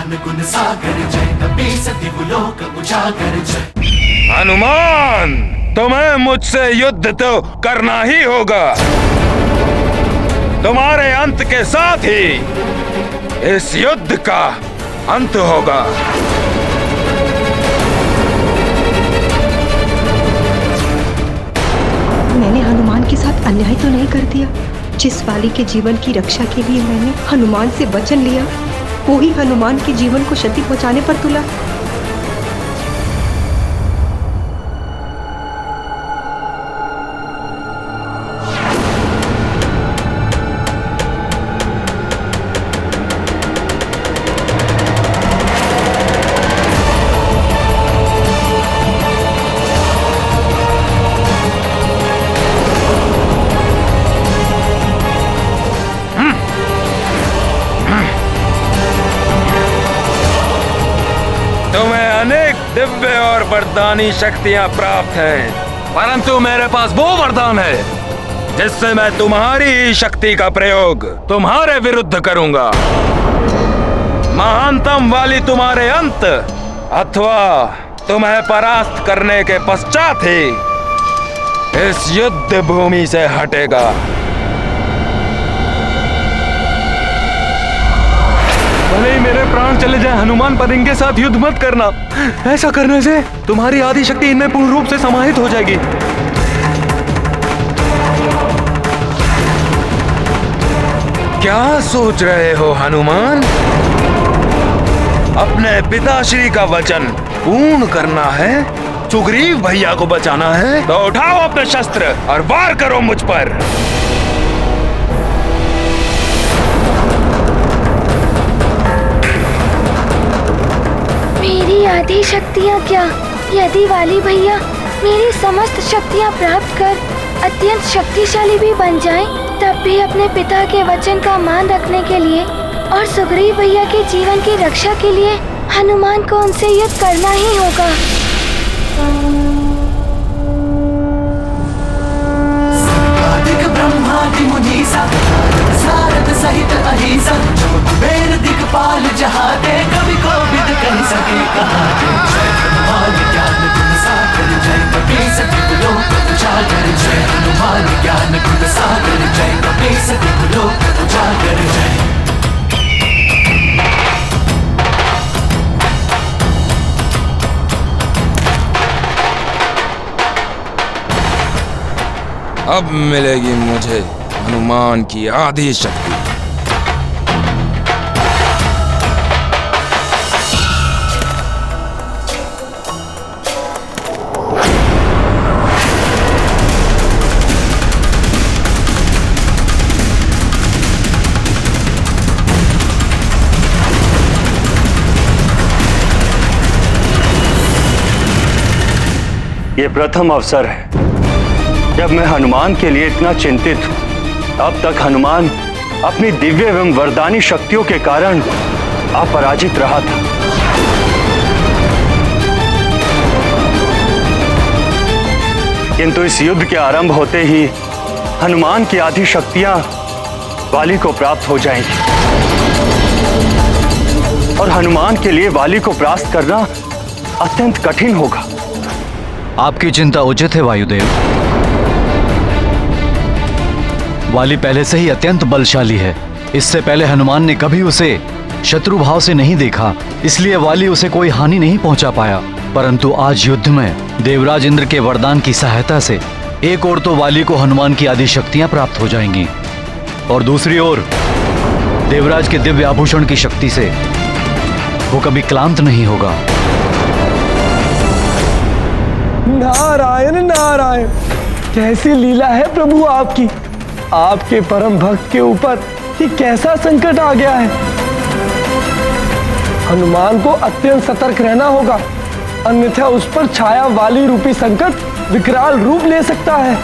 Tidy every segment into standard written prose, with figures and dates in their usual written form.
ज्ञान गुण सागर जय, कपि सति लोक उजागर जय। हनुमान, तुम्हें मुझसे युद्ध तो करना ही होगा। तुम्हारे अंत के साथ ही इस युद्ध का अंत होगा। मैंने हनुमान के साथ अन्याय तो नहीं कर दिया। जिस वाली के जीवन की रक्षा के लिए मैंने हनुमान से वचन लिया, वो ही हनुमान के जीवन को क्षति पहुंचाने पर तुला। दिव्य और वरदानी शक्तियां प्राप्त हैं, परंतु मेरे पास वो वरदान है जिससे मैं तुम्हारी ही शक्ति का प्रयोग तुम्हारे विरुद्ध करूंगा। महानतम वाली तुम्हारे अंत अथवा तुम्हें परास्त करने के पश्चात ही इस युद्ध भूमि से हटेगा। भले ही मेरे प्राण चले जाए, हनुमान पर इनके साथ युद्ध मत करना। ऐसा करने से तुम्हारी आदि शक्ति इनमें पूर्ण रूप से समाहित हो जाएगी। क्या सोच रहे हो हनुमान? अपने पिताश्री का वचन पूर्ण करना है, सुग्रीव भैया को बचाना है, तो उठाओ अपने शस्त्र और वार करो मुझ पर। मेरी आधी शक्तियाँ क्या, यदि वाली भैया मेरी समस्त शक्तियाँ प्राप्त कर अत्यंत शक्तिशाली भी बन जाएं, तब भी अपने पिता के वचन का मान रखने के लिए और सुग्रीव भैया के जीवन की रक्षा के लिए हनुमान को उनसे युद्ध करना ही होगा। ब्रह्मादि मुनीसा सारद सहित अहिसा, जो कुबेर दिक्पाल जहाते, कवि कोविद कहि सके कहाते। जय हनुमान ज्ञान गुण सागर जय, कपि सति लोक उजागर जय। हनुमान ज्ञान गुण सागर जय, कपि सति लोक उजागर जय। अब मिलेगी मुझे हनुमान की आधी शक्ति। ये प्रथम अवसर है जब मैं हनुमान के लिए इतना चिंतित हूं। अब तक हनुमान अपनी दिव्य एवं वरदानी शक्तियों के कारण अपराजित रहा था, किंतु इस युद्ध के आरंभ होते ही हनुमान की आधी शक्तियां वाली को प्राप्त हो जाएंगी और हनुमान के लिए वाली को परास्त करना अत्यंत कठिन होगा। आपकी चिंता उचित है वायुदेव। वाली पहले से ही अत्यंत बलशाली है। इससे पहले हनुमान ने कभी उसे शत्रु भाव से नहीं देखा, इसलिए वाली उसे कोई हानि नहीं पहुंचा पाया। परंतु आज युद्ध में देवराज इंद्र के वरदान की सहायता से एक ओर तो वाली को हनुमान की आदि शक्तियां प्राप्त हो जाएंगी और दूसरी ओर देवराज के दिव्य आभूषण की शक्ति से वो कभी क्लांत नहीं होगा। नारायण नारायण, कैसी लीला है प्रभु आपकी। आपके परम भक्त के ऊपर ये कैसा संकट आ गया है। हनुमान को अत्यंत सतर्क रहना होगा, अन्यथा उस पर छाया वाली रूपी संकट विकराल रूप ले सकता है।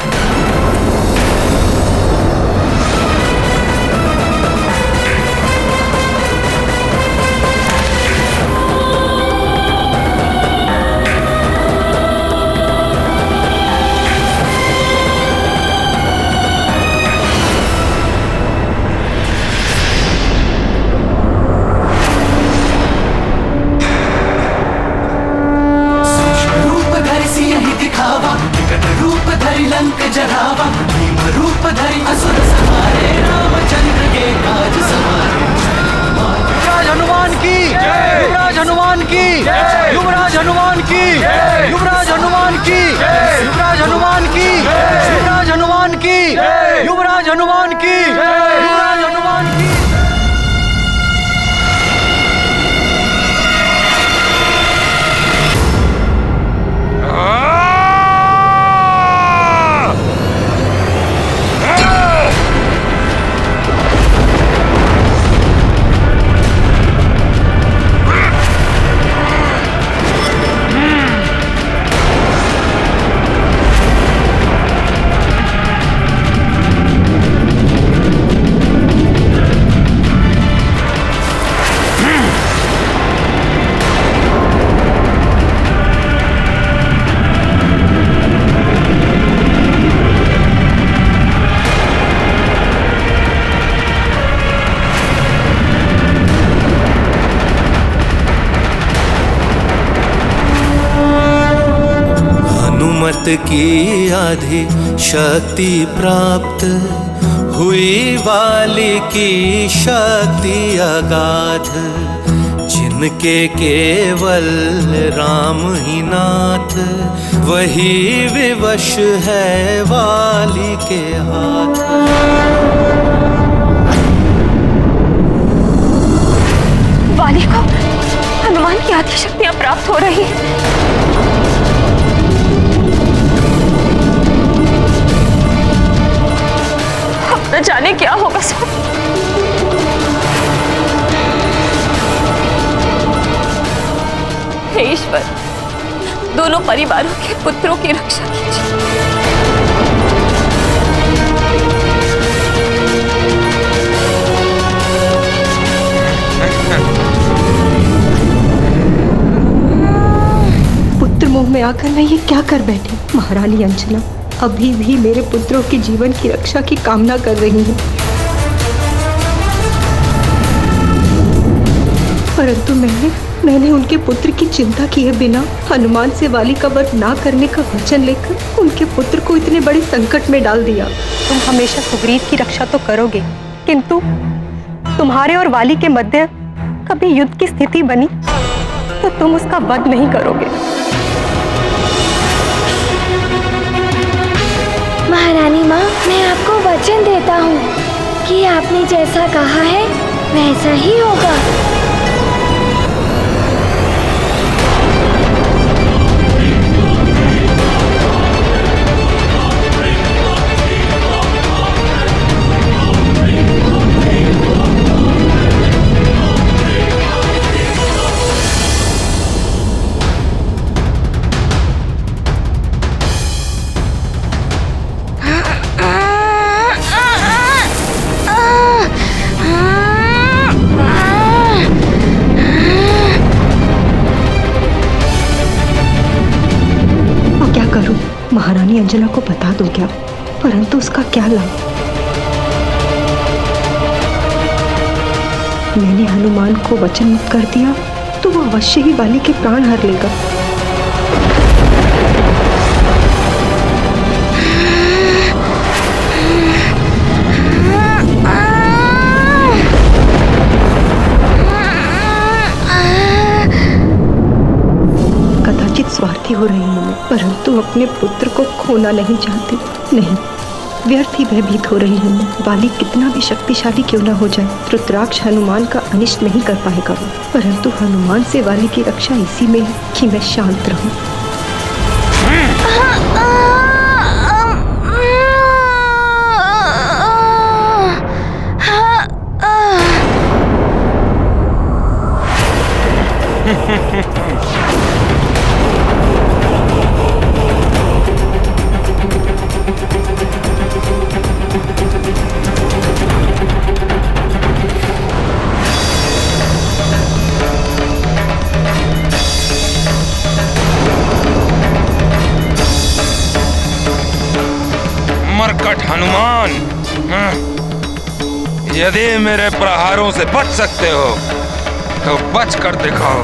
की आधी शक्ति प्राप्त हुई, वाली की शक्ति अगाध, जिनके केवल राम ही नाथ, वही विवश है वाली के हाथ। वाली को हनुमान की आदि शक्तियां प्राप्त हो रही हैं। अब न जाने क्या होगा सब। हे ईश्वर, दोनों परिवारों के पुत्रों की रक्षा कीजिए। पुत्र मोह में आकर मैं ये क्या कर बैठी। महारानी अंजना अभी भी मेरे पुत्रों के जीवन की रक्षा की कामना कर रही हैं, परंतु मैंने उनके पुत्र की चिंता किए बिना हनुमान से वाली का वध ना करने का वचन लेकर उनके पुत्र को इतने बड़े संकट में डाल दिया। तुम हमेशा सुग्रीव की रक्षा तो करोगे, किंतु तुम्हारे और वाली के मध्य कभी युद्ध की स्थिति बनी तो तुम उसका वध नहीं करोगे। महारानी माँ, मैं आपको वचन देता हूँ कि आपने जैसा कहा है वैसा ही होगा। महारानी अंजना को बता दूं क्या, परंतु उसका क्या लाभ। मैंने हनुमान को वचन मुक्त कर दिया तो वो अवश्य ही वाली के प्राण हर लेगा। कदाचित स्वार्थी हो रही हूँ मैं, परंतु अपने पुत्र को खोना नहीं चाहती। नहीं, व्यर्थ ही भयभीत हो रही हूँ मैं। वाली कितना भी शक्तिशाली क्यों न हो जाए, रुद्राक्ष हनुमान का अनिष्ट नहीं कर पाएगा वो, परंतु हनुमान से वाली की रक्षा इसी में है कि मैं शांत रहूं। मरकट हनुमान, यदि मेरे प्रहारों से बच सकते हो तो बच कर दिखाओ।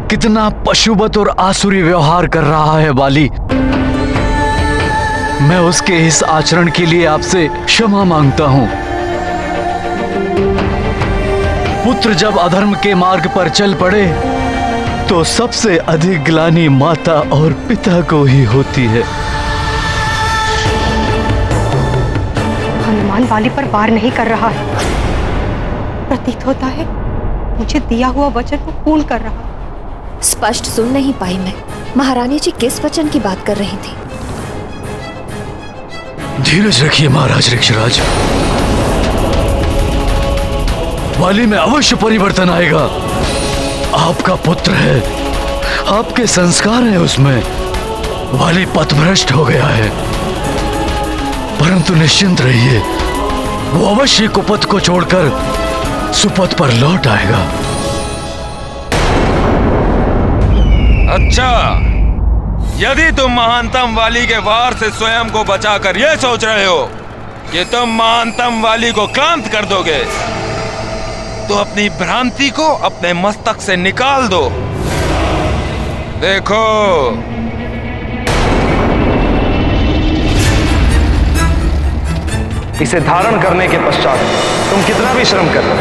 कितना पशुवत और आसुरी व्यवहार कर रहा है वाली। मैं उसके इस आचरण के लिए आपसे क्षमा मांगता हूं। पुत्र जब अधर्म के मार्ग पर चल पड़े तो सबसे अधिक ग्लानि माता और पिता को ही होती है। हनुमान वाली पर वार नहीं कर रहा है, प्रतीत होता है मुझे दिया हुआ वचन को पूर्ण कर रहा है। स्पष्ट सुन नहीं पाई मैं, महारानी जी किस वचन की बात कर रही थी? धीरज रखिए महाराज ऋक्षराज। वाली में अवश्य परिवर्तन आएगा। आपका पुत्र है, आपके संस्कार हैं उसमें। वाली पथभ्रष्ट हो गया है, परंतु निश्चिंत रहिए, वो अवश्य कुपथ को छोड़कर सुपथ पर लौट आएगा। अच्छा, यदि तुम महानतम वाली के वार से स्वयं को बचाकर यह सोच रहे हो कि तुम महानतम वाली को क्लांत कर दोगे, तो अपनी भ्रांति को अपने मस्तक से निकाल दो। देखो, इसे धारण करने के पश्चात तुम कितना भी श्रम कर लो,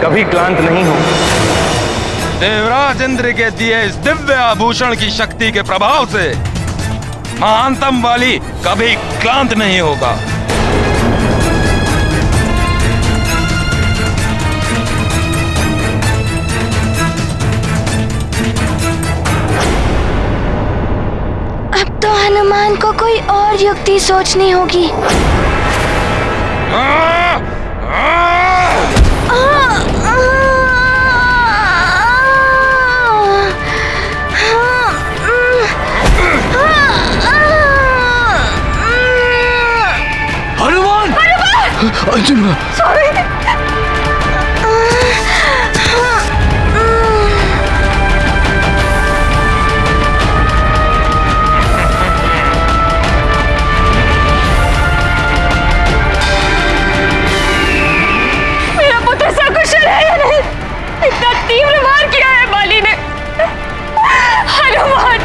कभी क्लांत नहीं हो। देवराज इंद्र के दिए इस दिव्य आभूषण की शक्ति के प्रभाव से महानतम वाली कभी क्लांत नहीं होगा। अब तो हनुमान को कोई और युक्ति सोचनी होगी। हनुमान! अर्जुन! इतना तीव्र वार किया है बाली ने। हनुमान!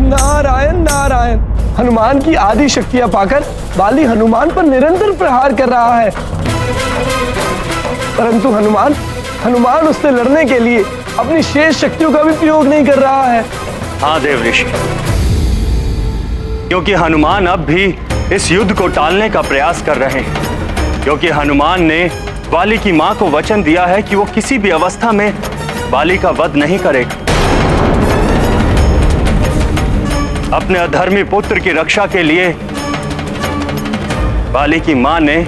नारायण नारायण। हनुमान की आदि शक्तियां पाकर बाली हनुमान पर निरंतर प्रहार कर रहा है, परंतु हनुमान उससे लड़ने के लिए अपनी शेष शक्तियों का भी प्रयोग नहीं कर रहा है। हाँ देव ऋषि, क्योंकि हनुमान अब भी इस युद्ध को टालने का प्रयास कर रहे हैं, क्योंकि हनुमान ने बाली की मां को वचन दिया है कि वो किसी भी अवस्था में बाली का वध नहीं करेगा। अपने अधर्मी पुत्र की रक्षा के लिए बाली की मां ने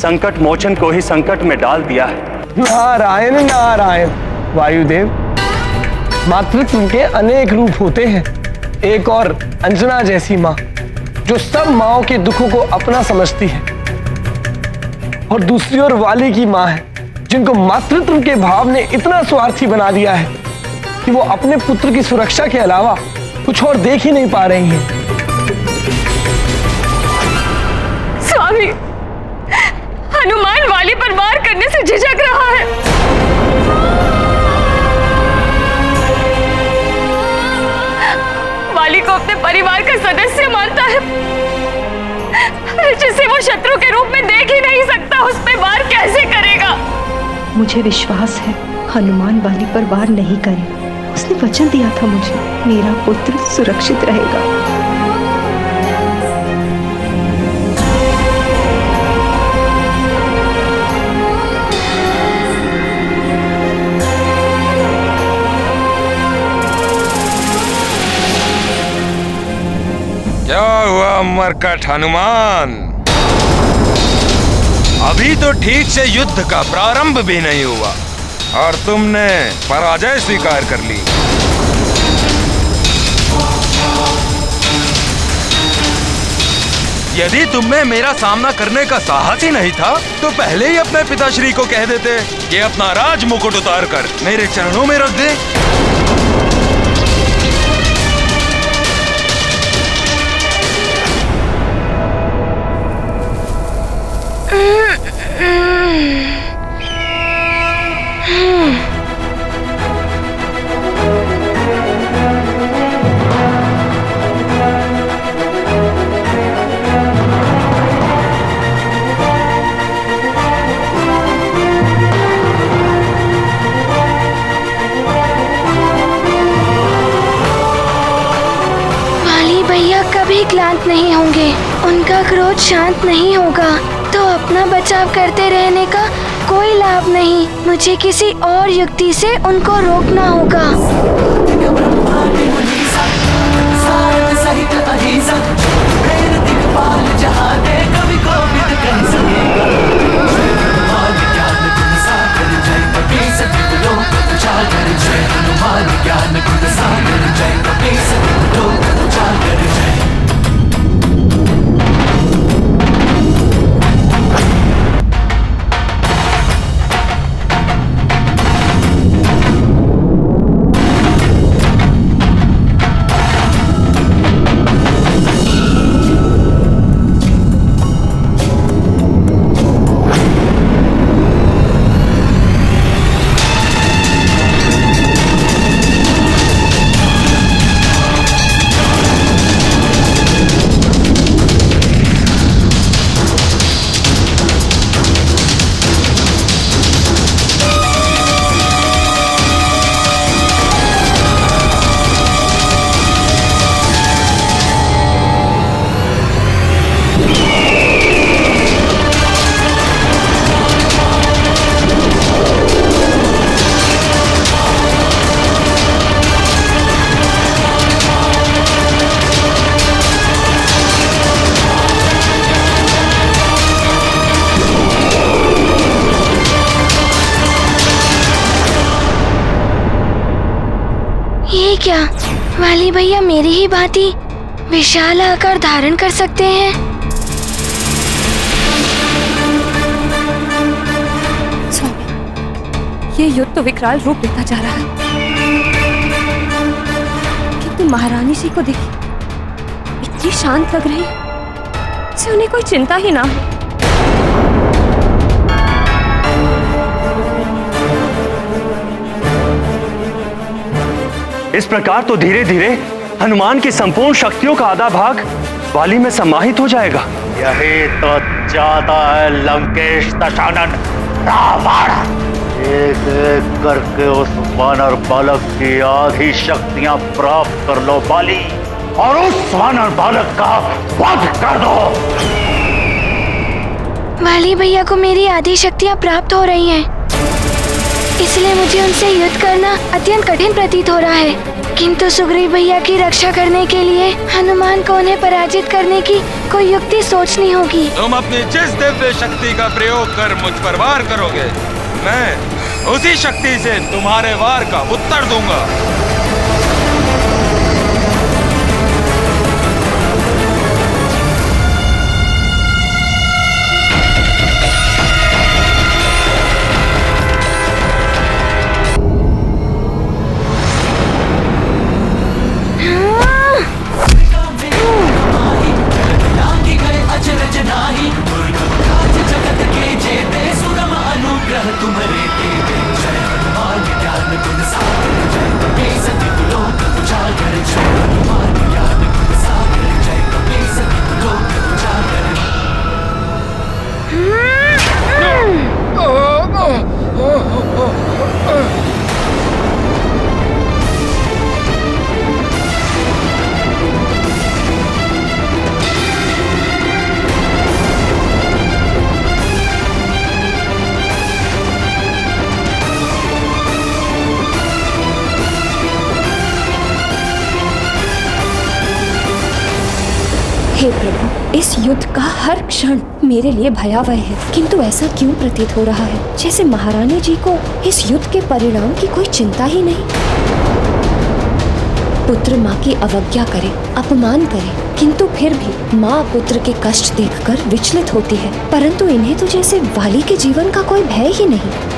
संकट मोचन को ही संकट में डाल दिया है। नारायण नारायण। वायुदेव, मातृत्व के अनेक रूप होते हैं। एक और अंजना जैसी माँ जो सब माँओं के दुखों को अपना समझती है, और दूसरी ओर वाली की माँ है जिनको मातृत्व के भाव ने इतना स्वार्थी बना दिया है कि वो अपने पुत्र की सुरक्षा के अलावा कुछ और देख ही नहीं पा रही हैं। स्वामी, हनुमान वाली पर वार करने से झिझक रहा है। वाली को अपने परिवार का सदस्य मानता है, जिसे वो शत्रु के रूप में देख ही नहीं सकता, उस पे वार कैसे करेगा? मुझे विश्वास है हनुमान वाली पर वार नहीं करे। उसने वचन दिया था मुझे, मेरा पुत्र सुरक्षित रहेगा। क्या हुआ मरकट हनुमान? अभी तो ठीक से युद्ध का प्रारंभ भी नहीं हुआ और तुमने पराजय स्वीकार कर ली। यदि तुम्हें मेरा सामना करने का साहस ही नहीं था तो पहले ही अपने पिताश्री को कह देते कि अपना राज मुकुट उतार कर मेरे चरणों में रख दे। कभी क्लांत नहीं होंगे, उनका क्रोध शांत नहीं होगा, तो अपना बचाव करते रहने का कोई लाभ नहीं। मुझे किसी और युक्ति से उनको रोकना होगा। सहित अहिंसा, वेद दिक्पाल जहाँ दे, कवि को विद कह सकेगा। जय हनुमान ज्ञान गुण सागर, जय कपीस तिहुँ लोक उजागर। जय हनुमान ज्ञान गुण सागर, जय कपीस तिहुँ लोक उजागर। जय क्या वाली भैया मेरी ही भांति विशाल आकार धारण कर सकते हैं? स्वामी, ये युद्ध तो विकराल रूप लेता जा रहा है, किंतु महारानी जी को देखिए, इतनी शांत लग रही, से उन्हें कोई चिंता ही ना हो। इस प्रकार तो धीरे धीरे हनुमान की संपूर्ण शक्तियों का आधा भाग वाली में समाहित हो जाएगा। यही तो चाहता है लंकेश दशानन रावण। एक एक करके उस वानर बालक की आधी शक्तियां प्राप्त कर लो बाली, और उस वानर बालक का वध कर दो। वाली भैया को मेरी आधी शक्तियां प्राप्त हो रही हैं, इसलिए मुझे उनसे युद्ध करना अत्यंत कठिन प्रतीत हो रहा है। किंतु सुग्रीव भैया की रक्षा करने के लिए हनुमान को उन्हें पराजित करने की कोई युक्ति सोचनी होगी। तुम अपनी जिस दिव्य शक्ति का प्रयोग कर मुझ पर वार करोगे, मैं उसी शक्ति से तुम्हारे वार का उत्तर दूंगा। हे प्रभु, इस युद्ध का हर क्षण मेरे लिए भयावह है, किंतु ऐसा क्यों प्रतीत हो रहा है जैसे महारानी जी को इस युद्ध के परिणाम की कोई चिंता ही नहीं। पुत्र माँ की अवज्ञा करे, अपमान करे, किंतु फिर भी माँ पुत्र के कष्ट देखकर विचलित होती है, परंतु इन्हें तो जैसे वाली के जीवन का कोई भय ही नहीं।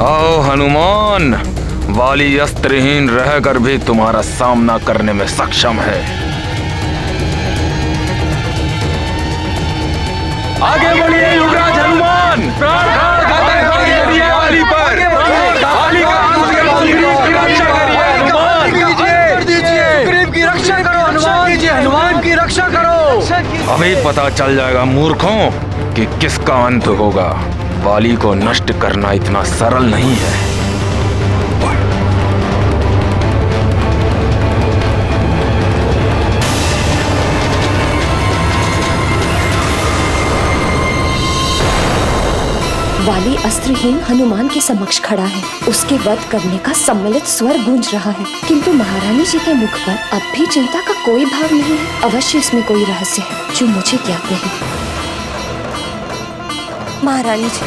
आओ हनुमान, वाली अस्त्रहीन रहकर भी तुम्हारा सामना करने में सक्षम है। आगे बढ़िए युवराज हनुमान, प्राण करिए वाली पर, वाली की रक्षा करिए हनुमान। सुग्रीव की रक्षा करो हनुमान जी, हनुमान की रक्षा करो। अभी पता चल जाएगा मूर्खों कि किसका अंत होगा। वाली को नष्ट करना इतना सरल नहीं है। वाली अस्त्रहीन हनुमान के समक्ष खड़ा है। उसके वध करने का सम्मिलित स्वर गूंज रहा है, किंतु महारानी जी के मुख पर अब भी चिंता का कोई भाव नहीं है। अवश्य इसमें कोई रहस्य है जो मुझे ज्ञात नहीं। महारानी जी,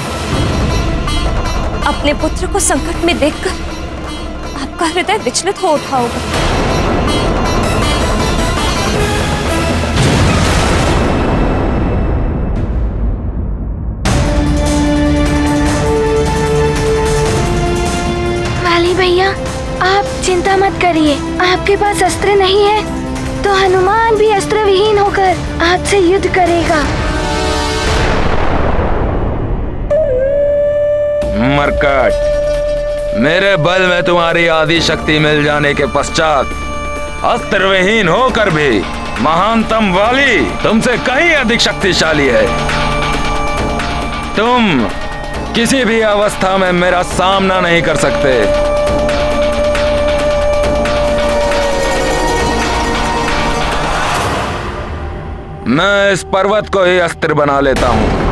अपने पुत्र को संकट में देखकर आपका हृदय विचलित हो उठा होगा। भैया, आप चिंता मत करिए। आपके पास अस्त्र नहीं है तो हनुमान भी अस्त्र विहीन होकर आपसे युद्ध करेगा। मरकट, मेरे बल में तुम्हारी आदि शक्ति मिल जाने के पश्चात अस्त्र विहीन होकर भी महानतम वाली तुमसे कहीं अधिक शक्तिशाली है। तुम किसी भी अवस्था में मेरा सामना नहीं कर सकते। मैं इस पर्वत को ही अस्त्र बना लेता हूं।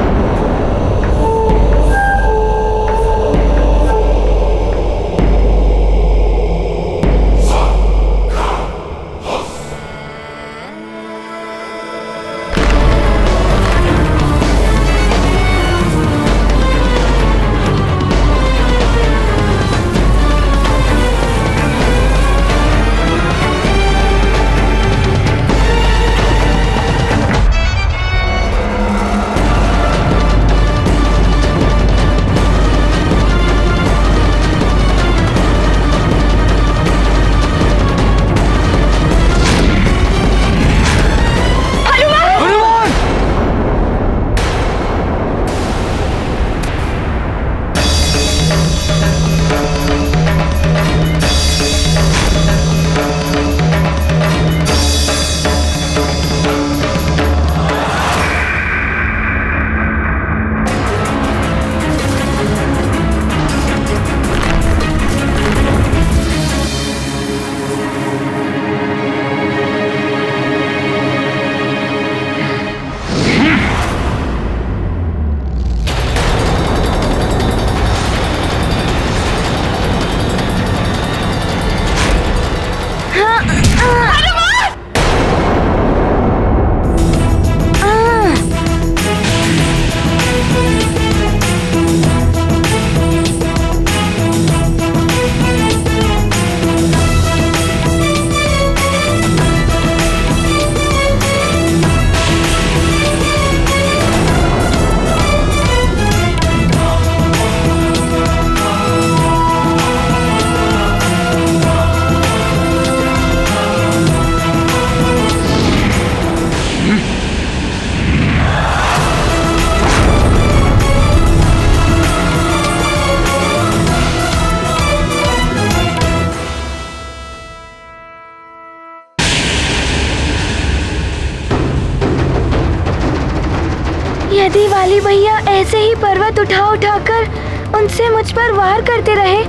यदि वाली भैया ऐसे ही पर्वत उठाकर उनसे मुझ पर वार करते रहे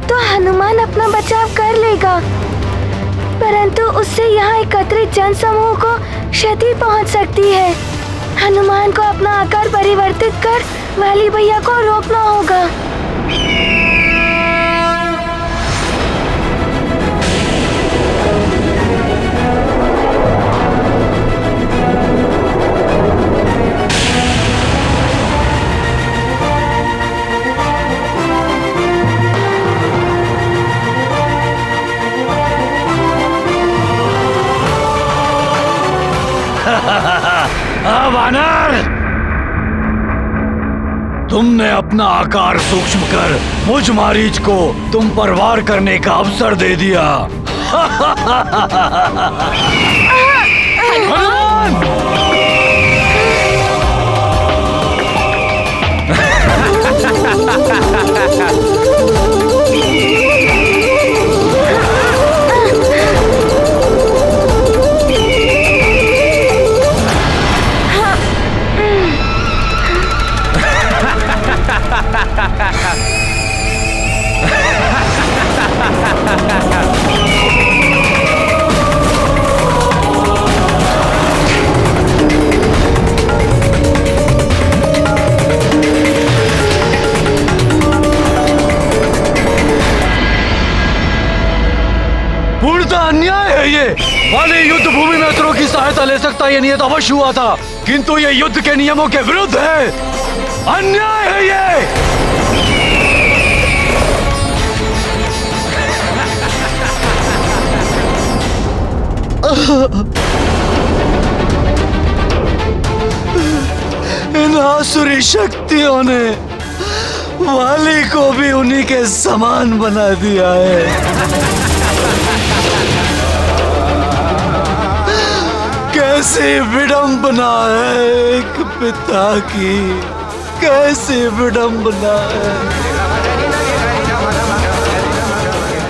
तो हनुमान अपना बचाव कर लेगा, परंतु उससे यहाँ एकत्रित जनसमूह को क्षति पहुँच सकती है। हनुमान को अपना आकार परिवर्तित कर वाली भैया को रोकना होगा। वानर, तुमने अपना आकार सूक्ष्म कर मुझ मारीच को तुम पर वार करने का अवसर दे दिया। वाली युद्ध भूमि में असुरों की सहायता ले सकता ये नियत अवश्य हुआ था, किंतु ये युद्ध के नियमों के विरुद्ध है। अन्याय है ये। इन आसुरी शक्तियों ने वाली को भी उन्हीं के समान बना दिया है। कैसी विडंबना है एक पिता की, कैसी विडंबना है।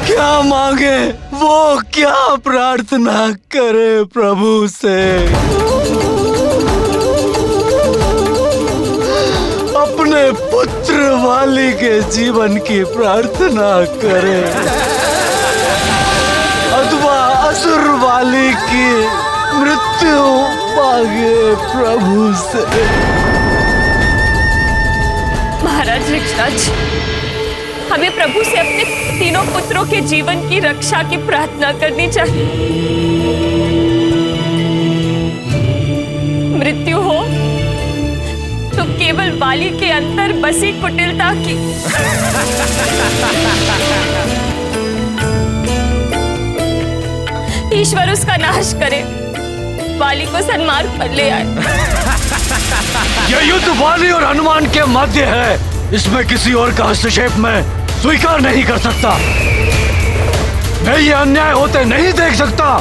क्या मांगे वो, क्या प्रार्थना करे प्रभु से। अपने पुत्र वाली के जीवन की प्रार्थना करे अथवा असुर वाली की मृत्यु मांगे प्रभु से। महाराज ऋक्षराज, हमें प्रभु से अपने तीनों पुत्रों के जीवन की रक्षा की प्रार्थना करनी चाहिए। मृत्यु हो तो केवल वाली के अंदर बसी कुटिलता की। ईश्वर उसका नाश करे, वाली को सन्मार्ग पर ले आए। यह युद्ध वाली और हनुमान के मध्य है, इसमें किसी और का हस्तक्षेप मैं स्वीकार नहीं कर सकता। मैं ये अन्याय होते नहीं देख सकता।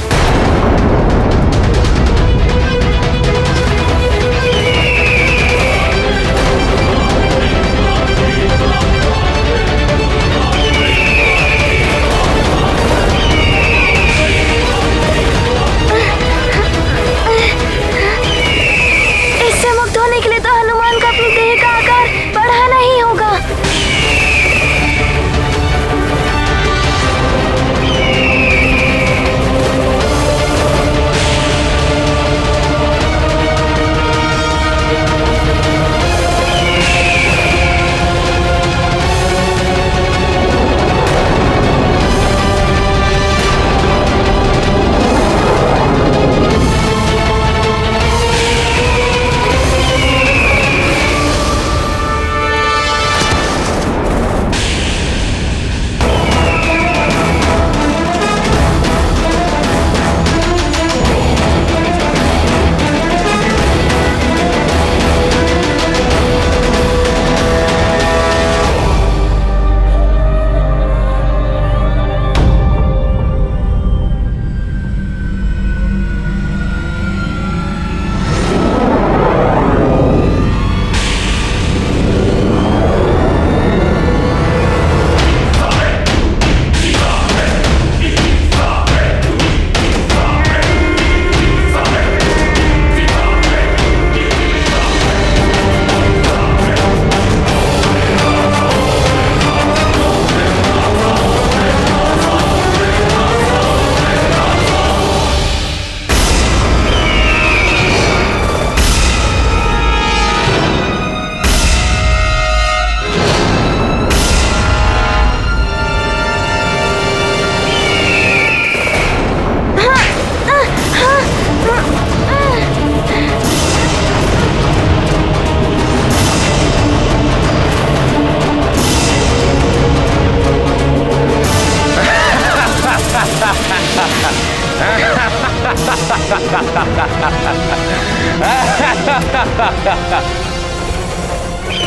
इससे मुक्त होने के लिए तो हनुमान को अपनी देह का आकार बढ़ाना ही होगा।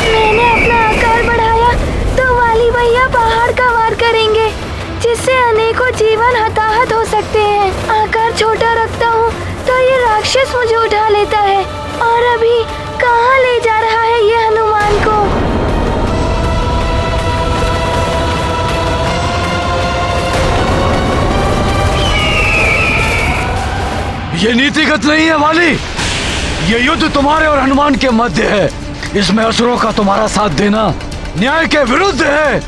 मैंने अपना आकार बढ़ाया तो वाली भैया पहाड़ का वार करेंगे, जिससे अनेकों जीवन हताहत हो सकते हैं। आकार छोटा रखता हूँ तो ये राक्षस मुझे उठा लेता है। और अभी कहाँ ले जा रहा है ये हनुमान को? ये नीतिगत नहीं है वाली। ये युद्ध तुम्हारे और हनुमान के मध्य है। इसमें असुरों का तुम्हारा साथ देना न्याय के विरुद्ध है।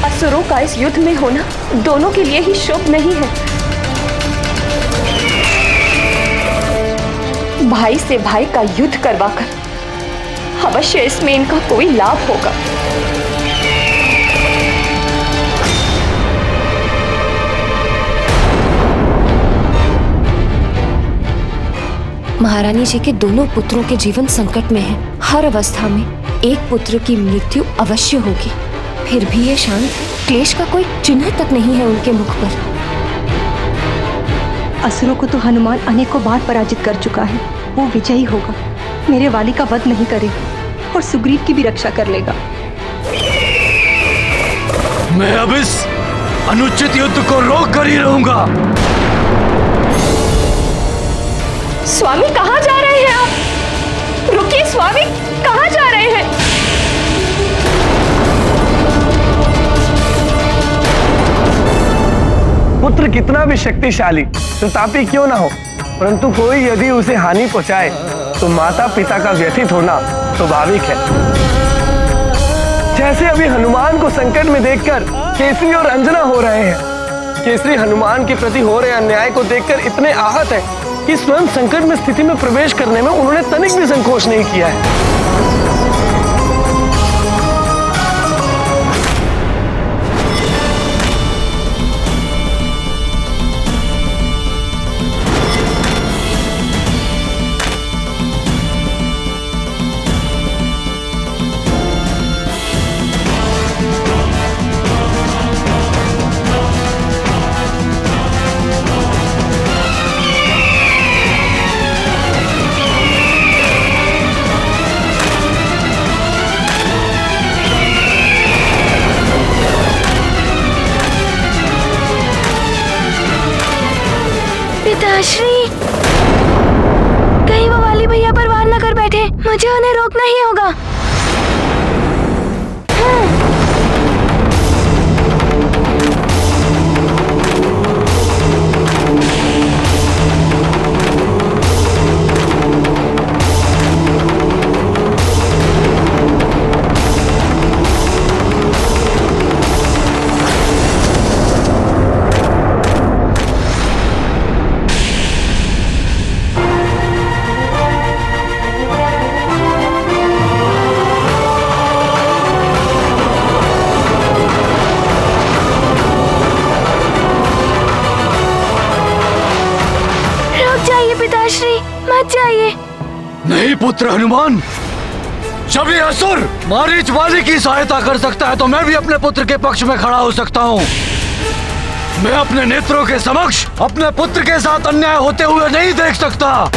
असुरों का इस युद्ध में होना दोनों के लिए ही शुभ नहीं है। भाई से भाई का युद्ध करवाकर अवश्य इसमें इनका कोई लाभ होगा। महारानी जी के दोनों पुत्रों के जीवन संकट में है। हर अवस्था में एक पुत्र की मृत्यु अवश्य होगी। फिर भी ये शांत है। क्लेश का कोई चिन्ह तक नहीं है उनके मुख पर। असुरों को तो हनुमान अनेकों बार पराजित कर चुका है। वो विजयी होगा, मेरे वाली का वध नहीं करेगा और सुग्रीव की भी रक्षा कर लेगा। मैं अब इस अनुचित युद्ध को रोक कर ही रहूंगा। स्वामी कहाँ जा रहे हैं आप? रुकिए स्वामी, कहाँ जा रहे हैं? पुत्र कितना भी शक्तिशाली प्रतापी क्यों ना हो, परंतु कोई यदि उसे हानि पहुंचाए तो माता पिता का व्यथित होना स्वाभाविक है। जैसे अभी हनुमान को संकट में देखकर केसरी और अंजना हो रहे हैं। केसरी हनुमान के प्रति हो रहे अन्याय को देखकर इतने आहत है कि स्वयं संकट में स्थिति में प्रवेश करने में उन्होंने तनिक भी संकोच नहीं किया है। पिताश्री, कहीं वो वाली भैया पर वार न कर बैठे। मुझे उन्हें रोकना ही होगा। मत जाइए। नहीं पुत्र हनुमान, जब ये असुर मारीच वाली की सहायता कर सकता है तो मैं भी अपने पुत्र के पक्ष में खड़ा हो सकता हूँ। मैं अपने नेत्रों के समक्ष अपने पुत्र के साथ अन्याय होते हुए नहीं देख सकता।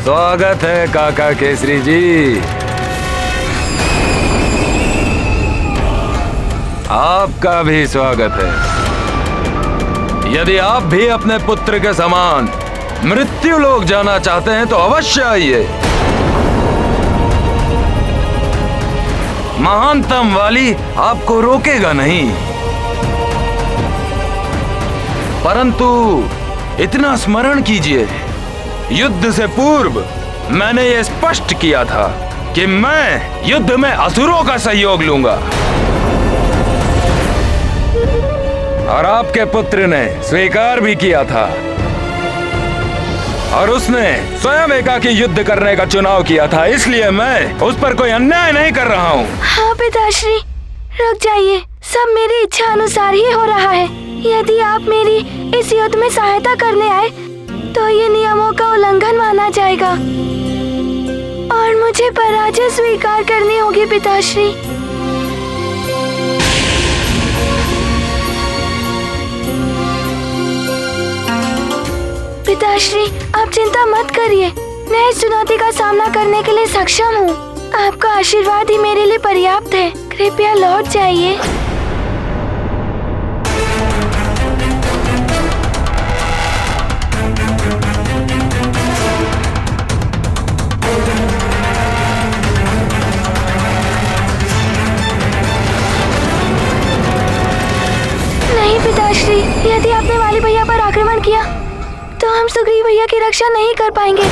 स्वागत है काका केसरी जी। आपका भी स्वागत है। यदि आप भी अपने पुत्र के समान मृत्यु लोक जाना चाहते हैं तो अवश्य आइए। महानतम वाली आपको रोकेगा नहीं, परंतु इतना स्मरण कीजिए, युद्ध से पूर्व मैंने ये स्पष्ट किया था कि मैं युद्ध में असुरों का सहयोग लूंगा और आपके पुत्र ने स्वीकार भी किया था और उसने स्वयं एकाकी युद्ध करने का चुनाव किया था, इसलिए मैं उस पर कोई अन्याय नहीं कर रहा हूँ। हाँ पिताश्री, रुक जाइए, सब मेरी इच्छा अनुसार ही हो रहा है। यदि आप मेरी इस युद्ध में सहायता करने आए तो ये नियमों का उल्लंघन माना जाएगा और मुझे पराजय स्वीकार करनी होगी पिताश्री। पिताश्री, आप चिंता मत करिए, मैं इस चुनौती का सामना करने के लिए सक्षम हूँ। आपका आशीर्वाद ही मेरे लिए पर्याप्त है। कृपया लौट जाइए। नहीं पिताश्री, यदि आपने वाली भैया पर आक्रमण किया तो हम सुग्रीव भैया की रक्षा नहीं कर पाएंगे।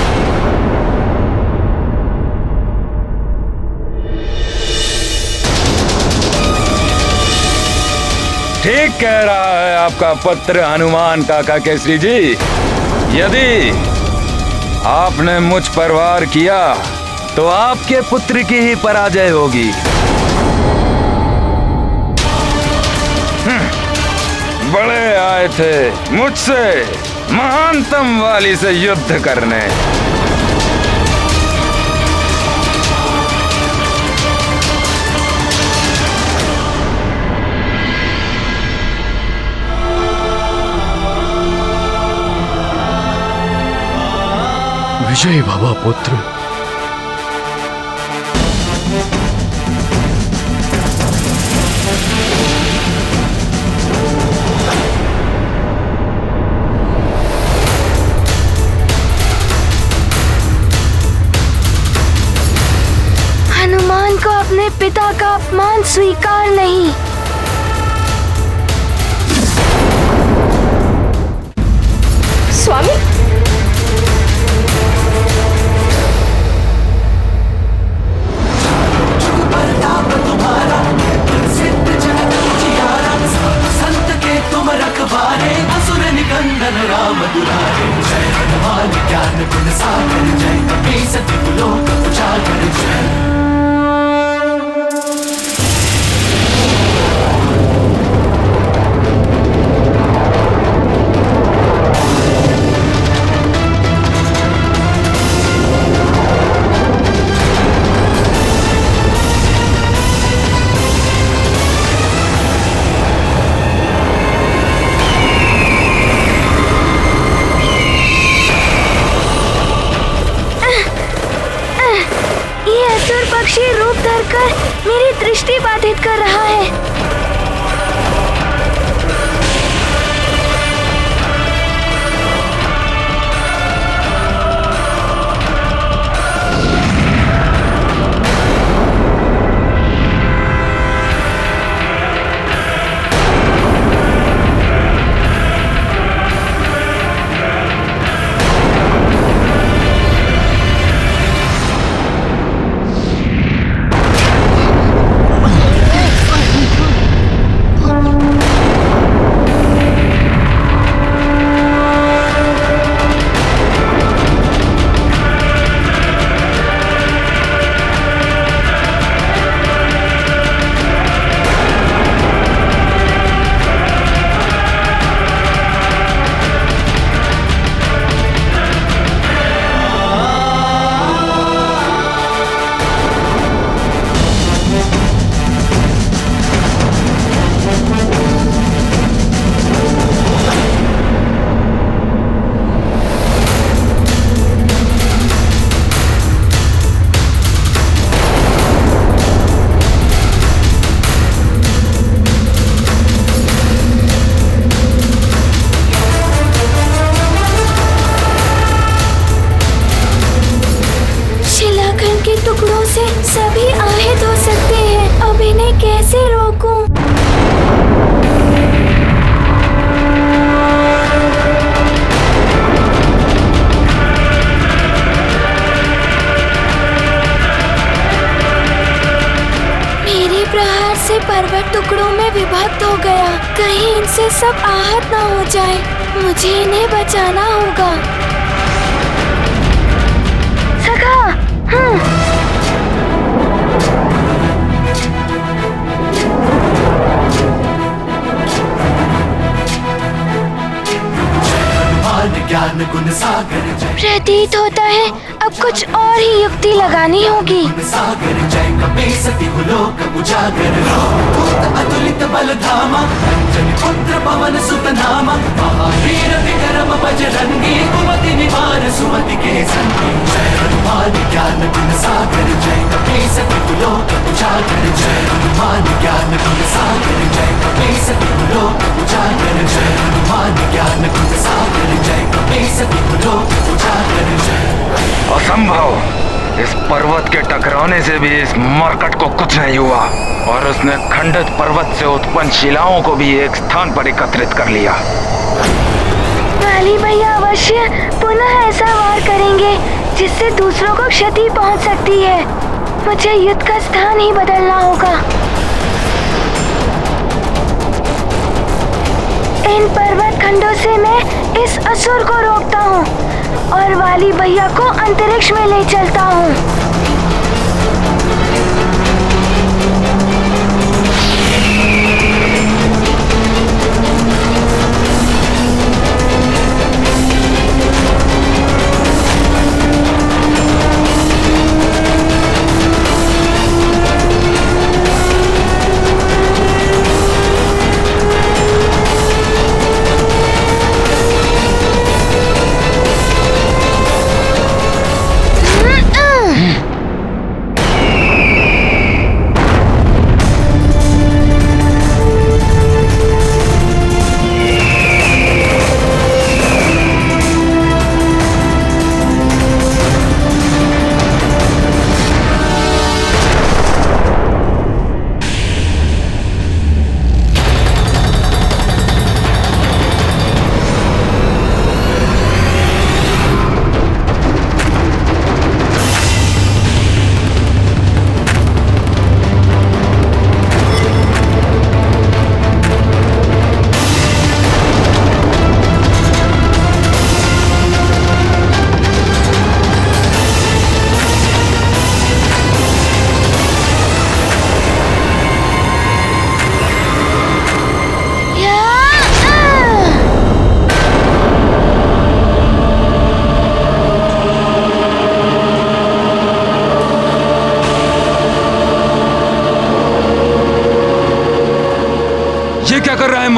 ठीक कह रहा है आपका पुत्र हनुमान काका केसरी जी। यदि आपने मुझ पर वार किया तो आपके पुत्र की ही पराजय होगी। बड़े आए थे मुझसे महानतम वाली से युद्ध करने। विजय भव पुत्र। हनुमान को अपने पिता का अपमान स्वीकार नहीं। स्वामी, प्रताप तुम्हारा सिद्ध जगत उजियारा, संत के तुम रखवारे, असुर निकंदन राम दुलारे। जय हनुमान ज्ञान गुण सागर, जय कपीस तिहु लोक उजागर। जय पक्षी रूप धरकर मेरी दृष्टि बाधित कर रहा है। सभी आहत हो सकते हैं। अब इन्हें कैसे रोकूं? मेरे प्रहार से पर्वत टुकड़ों में विभक्त हो गया। कहीं इनसे सब आहत न हो जाए। मुझे इन्हें बचाना होगा। सखा, ज्ञान गुण सागर जय। प्रतीत होता है अब कुछ और ही युक्ति लगानी होगी। सागर जय कपीस तिहु लोक उजागर। भूत अतुलित बल धामा, अंजनी पुत्र पवन सुत नामा। महावीर विक्रम बजरंगी, कुमति निवार सुमति के संगी। जय हनुमान ज्ञान गुण सागर जय कपीस तिहु लोक उजागर। जय हनुमान ज्ञान गुण सागर जय कपीस तिहु लोक उजागर। जय हनुमान ज्ञान गुण सागर जय कपीस तिहु लोक उजागर। जय असंभव, इस पर्वत के टकराने से भी इस मरकट को कुछ नहीं हुआ और उसने खंडित पर्वत से उत्पन्न शिलाओं को भी एक स्थान पर एकत्रित कर लिया। वाली भैया अवश्य पुनः ऐसा वार करेंगे जिससे दूसरों को क्षति पहुंच सकती है। मुझे युद्ध का स्थान ही बदलना होगा। इन पर्वत खंडों से मैं इस असुर को रोकता हूँ और वाली भैया को अंतरिक्ष में ले चलता हूँ।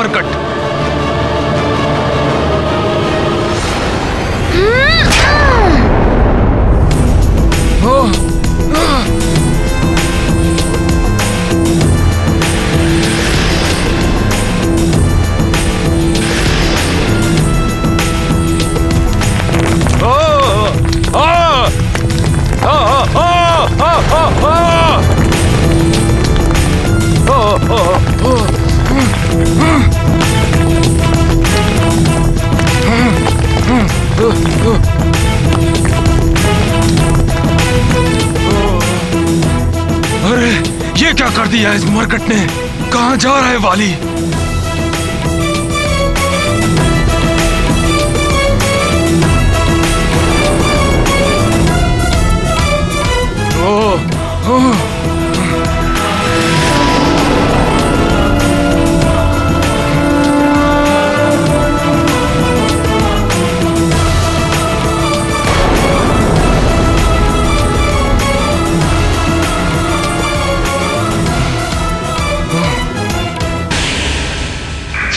मरकट। अरे ये क्या कर दिया इस मरकट ने? कहाँ जा रहा है वाली?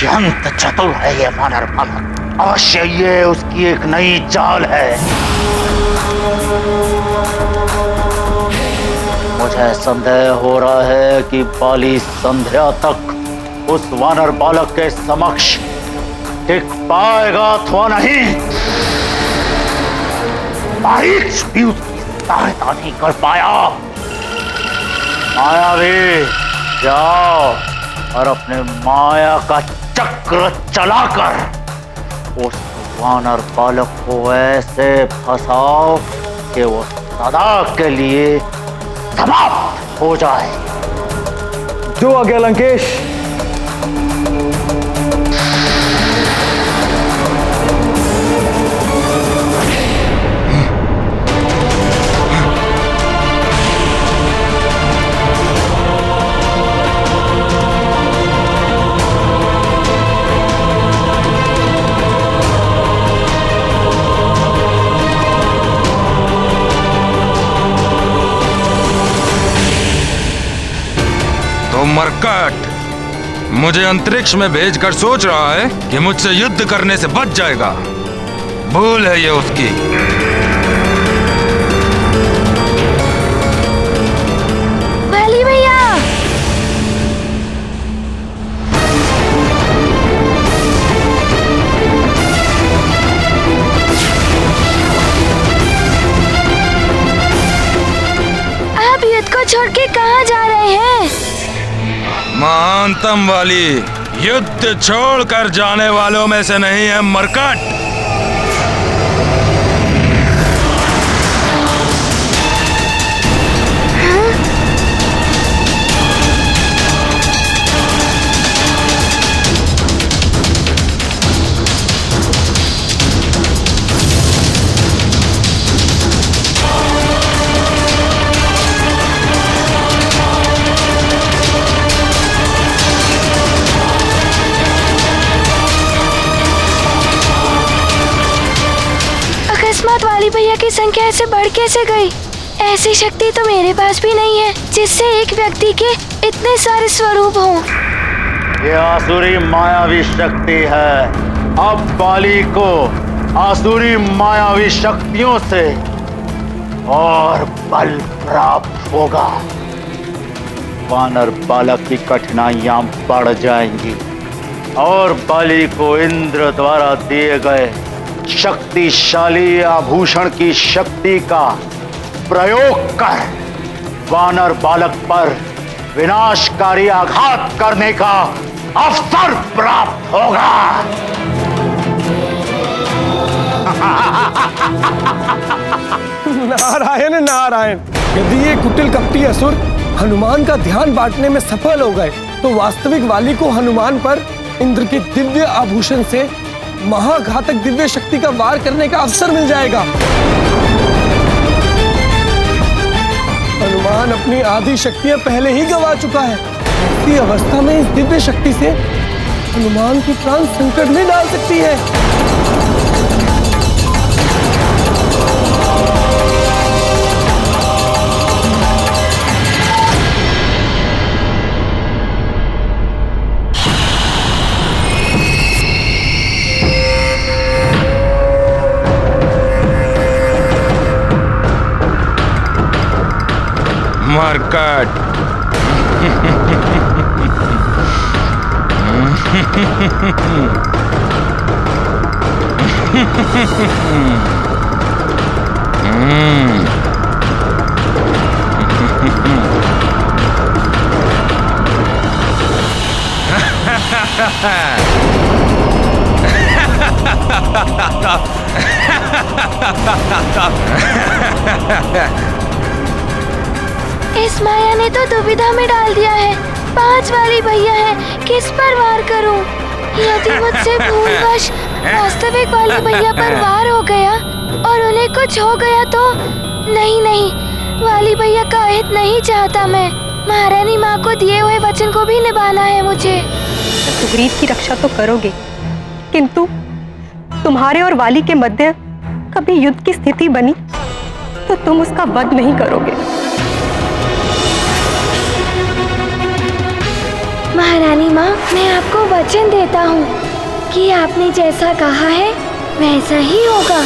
अत्यंत चतुर है ये वानर बालक। अवश्य ये उसकी एक नई चाल है। मुझे संदेह हो रहा है कि बाली संध्या तक उस वानर बालक के समक्ष टिक पाएगा अथवा नहीं। मारीच भी उसकी सहायता नहीं कर पाया। मायावी, जाओ और अपने माया का चक्र चलाकर उस वानर बालक को ऐसे फंसाओ कि वो सदा के लिए समाप्त हो जाए। जो आज्ञा लंकेश। मरकट मुझे अंतरिक्ष में भेजकर सोच रहा है कि मुझसे युद्ध करने से बच जाएगा। भूल है ये उसकी। वाली भैया, आप युद्ध को छोड़ के कहाँ जा रहे हैं? महानतम वाली युद्ध छोड़कर जाने वालों में से नहीं है मरकट। वाली भैया की संख्या ऐसे बढ़ कैसे गई? ऐसी शक्ति तो मेरे पास भी नहीं है जिससे एक व्यक्ति के इतने सारे स्वरूप हों। ये आसुरी मायावी शक्ति है। अब बाली को आसुरी मायावी शक्तियों से और बल प्राप्त होगा। वानर बालक की कठिनाइयां बढ़ जाएंगी और बाली को इंद्र द्वारा दिए गए शक्तिशाली आभूषण की शक्ति का प्रयोग कर वानर बालक पर विनाशकारी आघात करने का अवसर प्राप्त होगा। नारायण नारायण। यदि ये कुटिल कपटी असुर हनुमान का ध्यान बांटने में सफल हो गए तो वास्तविक वाली को हनुमान पर इंद्र के दिव्य आभूषण से महाघातक दिव्य शक्ति का वार करने का अवसर मिल जाएगा। हनुमान अपनी आधी शक्तियां पहले ही गंवा चुका है। ऐसी अवस्था में इस दिव्य शक्ति से हनुमान की प्राण संकट में डाल सकती है। मरकट। इस माया ने तो दुविधा में डाल दिया है। 5 वाली भैया है, किस पर वार करूं? यदि मुझसे भूलवश वास्तविक वाली भैया पर वार हो गया और उन्हें कुछ हो गया तो? नहीं, वाली भैया का अहित नहीं चाहता मैं। महारानी माँ को दिए हुए वचन को भी निभाना है मुझे। सुग्रीव की रक्षा तो करोगे, किंतु तुम्हारे और वाली के मध्य कभी युद्ध की स्थिति बनी तो तुम उसका वध नहीं करोगे। महारानी माँ, मैं आपको वचन देता हूँ कि आपने जैसा कहा है वैसा ही होगा।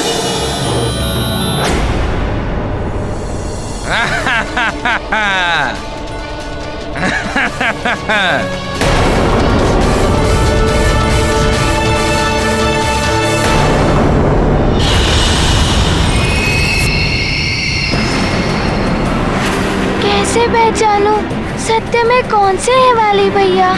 कैसे पहचानूं सत्य में कौन से है वाली भैया?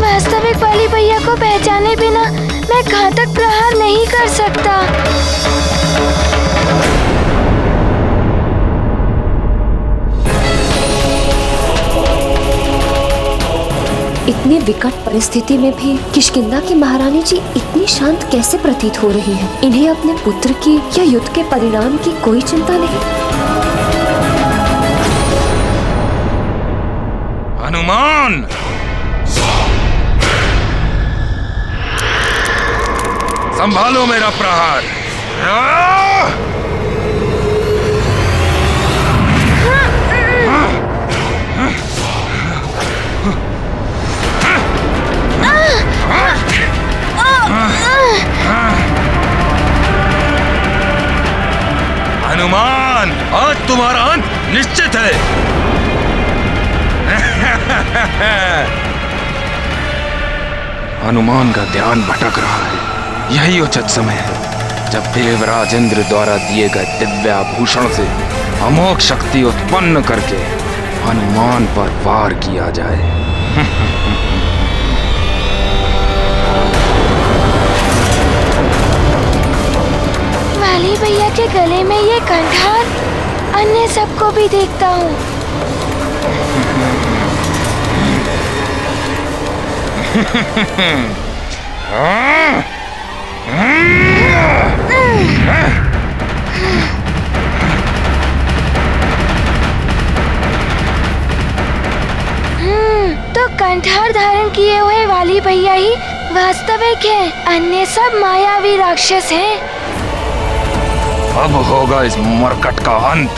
वास्तविक वाली भैया को पहचाने बिना मैं घातक प्रहार नहीं कर सकता। इतनी विकट परिस्थिति में भी किष्किंधा की महारानी जी इतनी शांत कैसे प्रतीत हो रही हैं? इन्हें अपने पुत्र की या युद्ध के परिणाम की कोई चिंता नहीं। हनुमान, संभालो मेरा प्रहार। हनुमान, आज तुम्हारा अंत निश्चित है। हनुमान का ध्यान भटक रहा है। यही उचित समय है जब देवराज इंद्र द्वारा दिए गए दिव्याभूषण से अमोघ शक्ति उत्पन्न करके हनुमान पर वार किया जाए। वाली भैया के गले में ये कंठार अन्य सबको भी देखता हूँ। तो कंठार धारण किए हुए वाली भैया ही वास्तविक है, अन्य सब मायावी राक्षस हैं। अब होगा इस मरकट का अंत,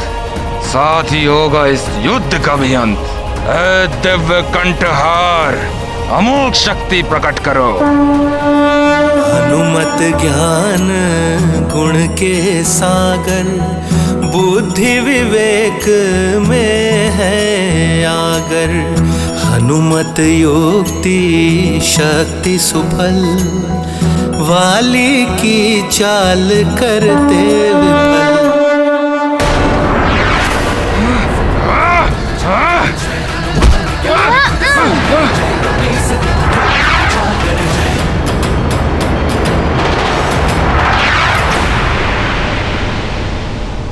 साथ ही होगा इस युद्ध का भी अंत। ऐ दिव्य कंठहार, अमोघ शक्ति प्रकट करो। हनुमत ज्ञान गुण के सागर, बुद्धि विवेक में है आगर। हनुमत युक्ति शक्ति सुफल, वाली की चाल करते विफल।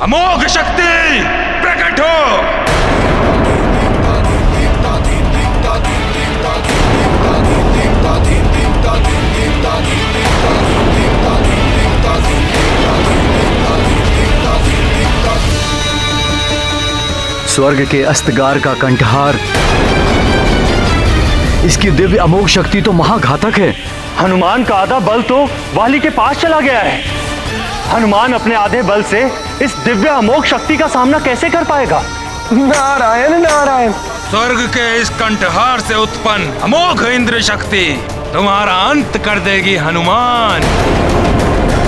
अमोघ शक्ति प्रकट हो। स्वर्ग के अस्तगार का कंठहार। इसकी दिव्य अमोघ शक्ति तो महाघातक है। हनुमान का आधा बल तो वाली के पास चला गया है। हनुमान अपने आधे बल से इस दिव्य अमोघ शक्ति का सामना कैसे कर पाएगा? नारायण नारायण। स्वर्ग के इस कंठहार से उत्पन्न अमोघ इंद्र शक्ति तुम्हारा अंत कर देगी हनुमान।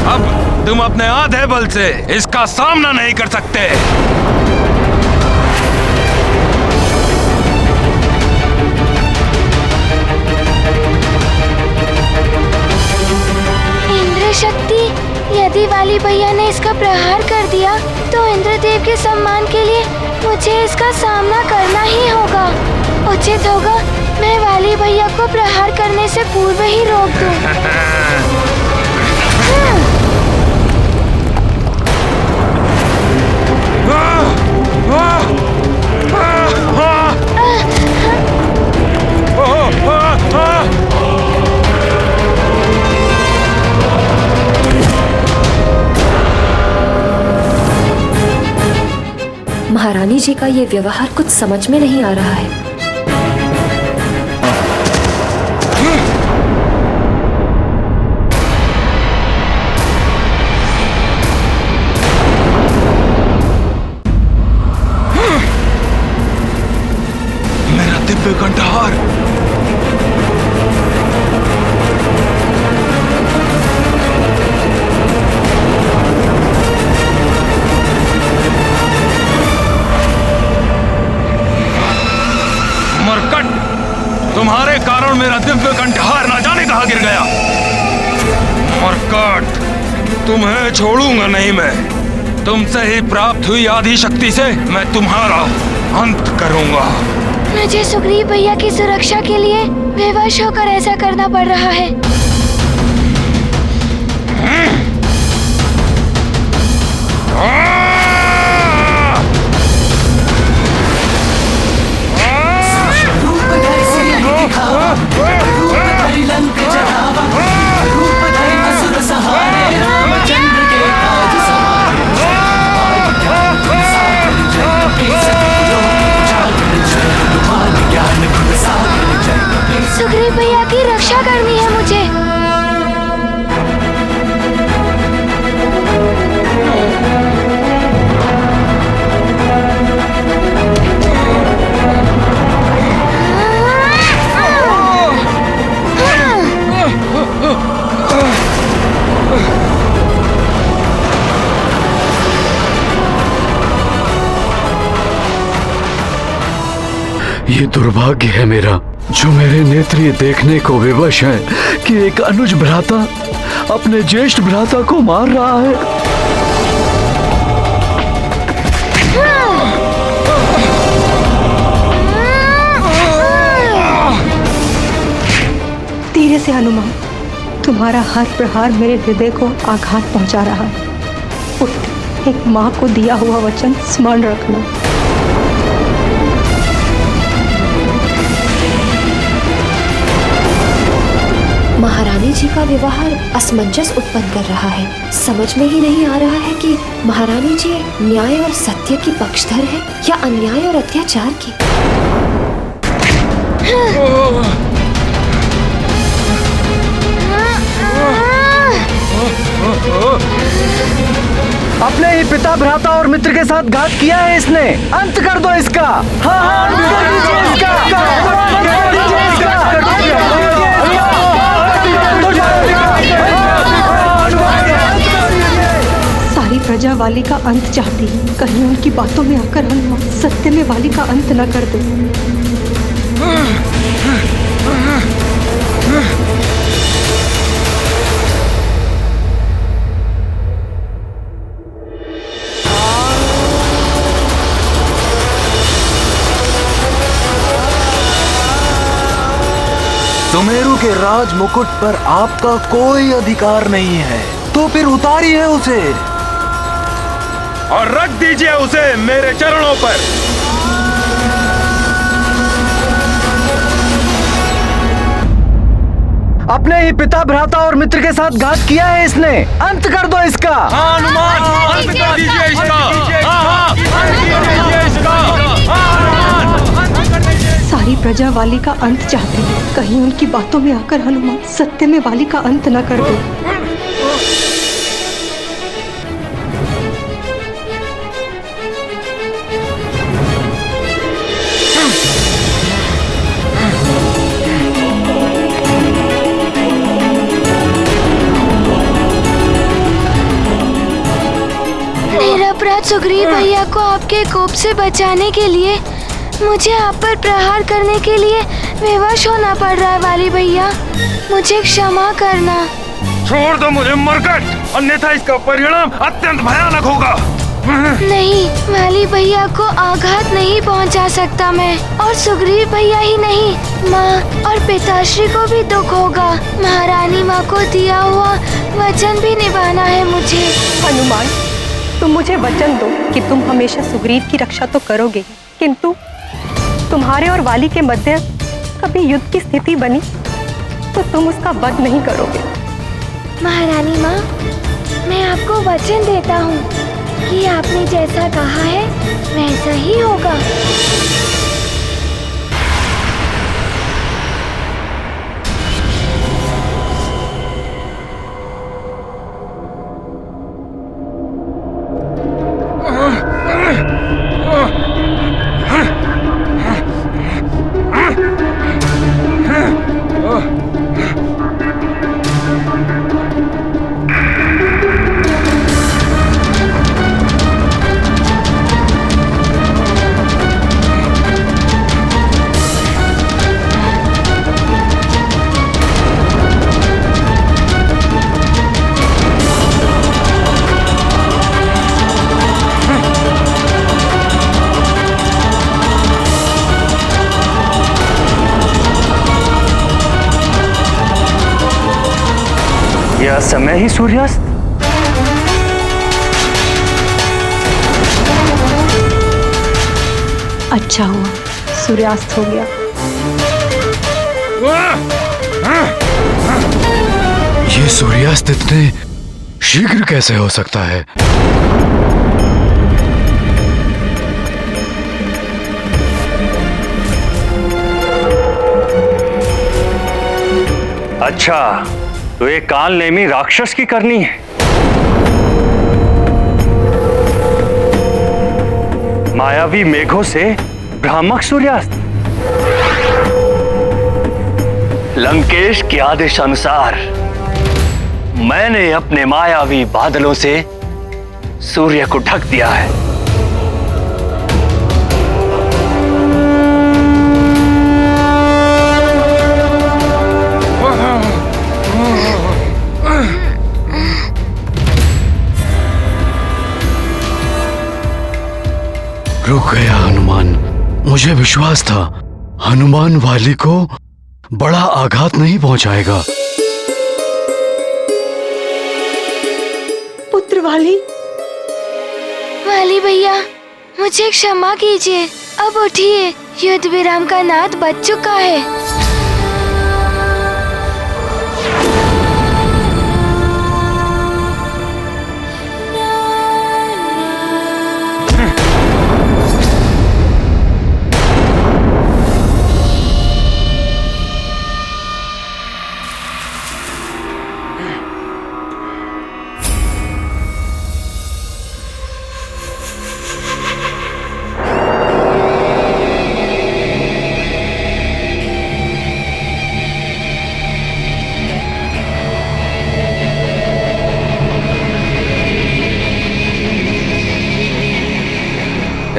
अब तुम अपने आधे बल से इसका सामना नहीं कर सकते। इंद्र शक्ति, यदि वाली भैया ने इसका प्रहार कर दिया तो इंद्रदेव के सम्मान के लिए मुझे इसका सामना करना ही होगा। उचित होगा मैं वाली भैया को प्रहार करने से पूर्व ही रोक दूं। महारानी जी का ये व्यवहार कुछ समझ में नहीं आ रहा है। मेरा दिव्य कंठहार। तुम्हारे कारण मेरा दिव्य कंठहार ना जाने कहां गिर गया। मरकट, तुम्हें छोड़ूंगा नहीं मैं। तुमसे ही प्राप्त हुई आदि शक्ति से मैं तुम्हारा अंत करूंगा। मुझे सुग्रीव भैया की सुरक्षा के लिए विवश होकर ऐसा करना पड़ रहा है। सुग्रीव भैया की रक्षा करनी है मुझे। ये दुर्भाग्य है मेरा, जो मेरे नेत्र ये देखने को विवश है कि एक अनुज भ्राता अपने ज्येष्ठ भ्राता को मार रहा है। धीरे से हनुमान, तुम्हारा हर प्रहार मेरे हृदय को आघात पहुंचा रहा है। पुत्र, एक माँ को दिया हुआ वचन स्मरण रखना। महारानी जी का व्यवहार असमंजस उत्पन्न कर रहा है। समझ में ही नहीं आ रहा है कि महारानी जी न्याय और सत्य की पक्षधर है या अन्याय और अत्याचार की। अपने ही पिता, भ्राता और मित्र के साथ घात किया है इसने। अंत कर दो इसका। हाँ, अंत कर दीजिए इसका। सारी प्रजा वाली का अंत चाहती है। कहीं उनकी बातों में आकर हनुमान सत्य में वाली का अंत न कर दे। सुमेरु के राज मुकुट पर आपका कोई अधिकार नहीं है, तो फिर उतारिए उसे और रख दीजिए उसे मेरे चरणों पर। अपने ही पिता, भ्राता और मित्र के साथ घात किया है इसने। अंत कर दो इसका। हनुमान, अंत कर दीजिए इसका। सारी प्रजा वाली का अंत चाहती है। कहीं उनकी बातों में आकर हनुमान सत्य में वाली का अंत न कर दे। निरपराध सुग्रीव भैया को आपके कोप से बचाने के लिए मुझे आप पर प्रहार करने के लिए विवश होना पड़ रहा है वाली भैया, मुझे क्षमा करना। छोड़ दो मुझे मरकट, अन्यथा इसका परिणाम अत्यंत भयानक होगा। नहीं, वाली भैया को आघात नहीं पहुंचा सकता मैं, और सुग्रीव भैया ही नहीं, माँ और पिताश्री को भी दुख होगा। महारानी माँ को दिया हुआ वचन भी निभाना है मुझे। हनुमान, तुम मुझे वचन दो कि तुम हमेशा सुग्रीव की रक्षा तो करोगे, किंतु तुम्हारे और वाली के मध्य कभी युद्ध की स्थिति बनी तो तुम उसका वध नहीं करोगे। महारानी माँ, मैं आपको वचन देता हूँ कि आपने जैसा कहा है वैसा ही होगा। समय ही सूर्यास्त। अच्छा हुआ सूर्यास्त हो गया। ये सूर्यास्त इतने शीघ्र कैसे हो सकता है? अच्छा, तो ये काल नेमी राक्षस की करनी है। मायावी मेघों से भ्रामक सूर्यास्त। लंकेश के आदेश अनुसार मैंने अपने मायावी बादलों से सूर्य को ढक दिया है। रुक गया हनुमान। मुझे विश्वास था हनुमान वाली को बड़ा आघात नहीं पहुंचाएगा। पुत्र वाली भैया, मुझे क्षमा कीजिए। अब उठिए, युद्ध विराम का नाद बज चुका है।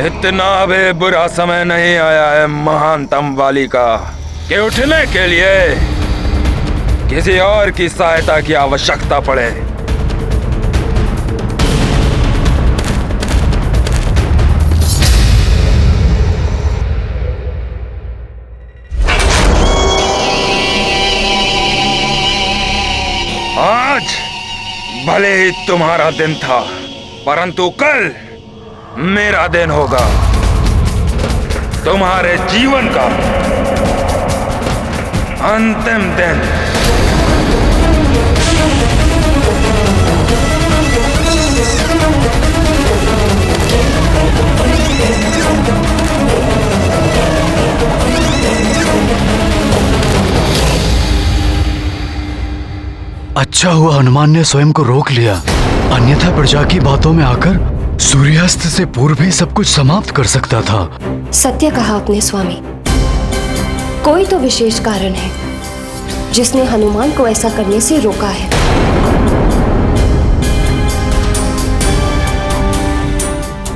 इतना भी बुरा समय नहीं आया है महानतम वाली का कि उठने के लिए किसी और की सहायता की आवश्यकता पड़े। आज भले ही तुम्हारा दिन था, परंतु कल मेरा दिन होगा। तुम्हारे जीवन का अंतिम दिन। अच्छा हुआ हनुमान ने स्वयं को रोक लिया, अन्यथा प्रजा की बातों में आकर सूर्यास्त से पूर्व ही सब कुछ समाप्त कर सकता था। सत्य कहा आपने स्वामी। कोई तो विशेष कारण है जिसने हनुमान को ऐसा करने से रोका है।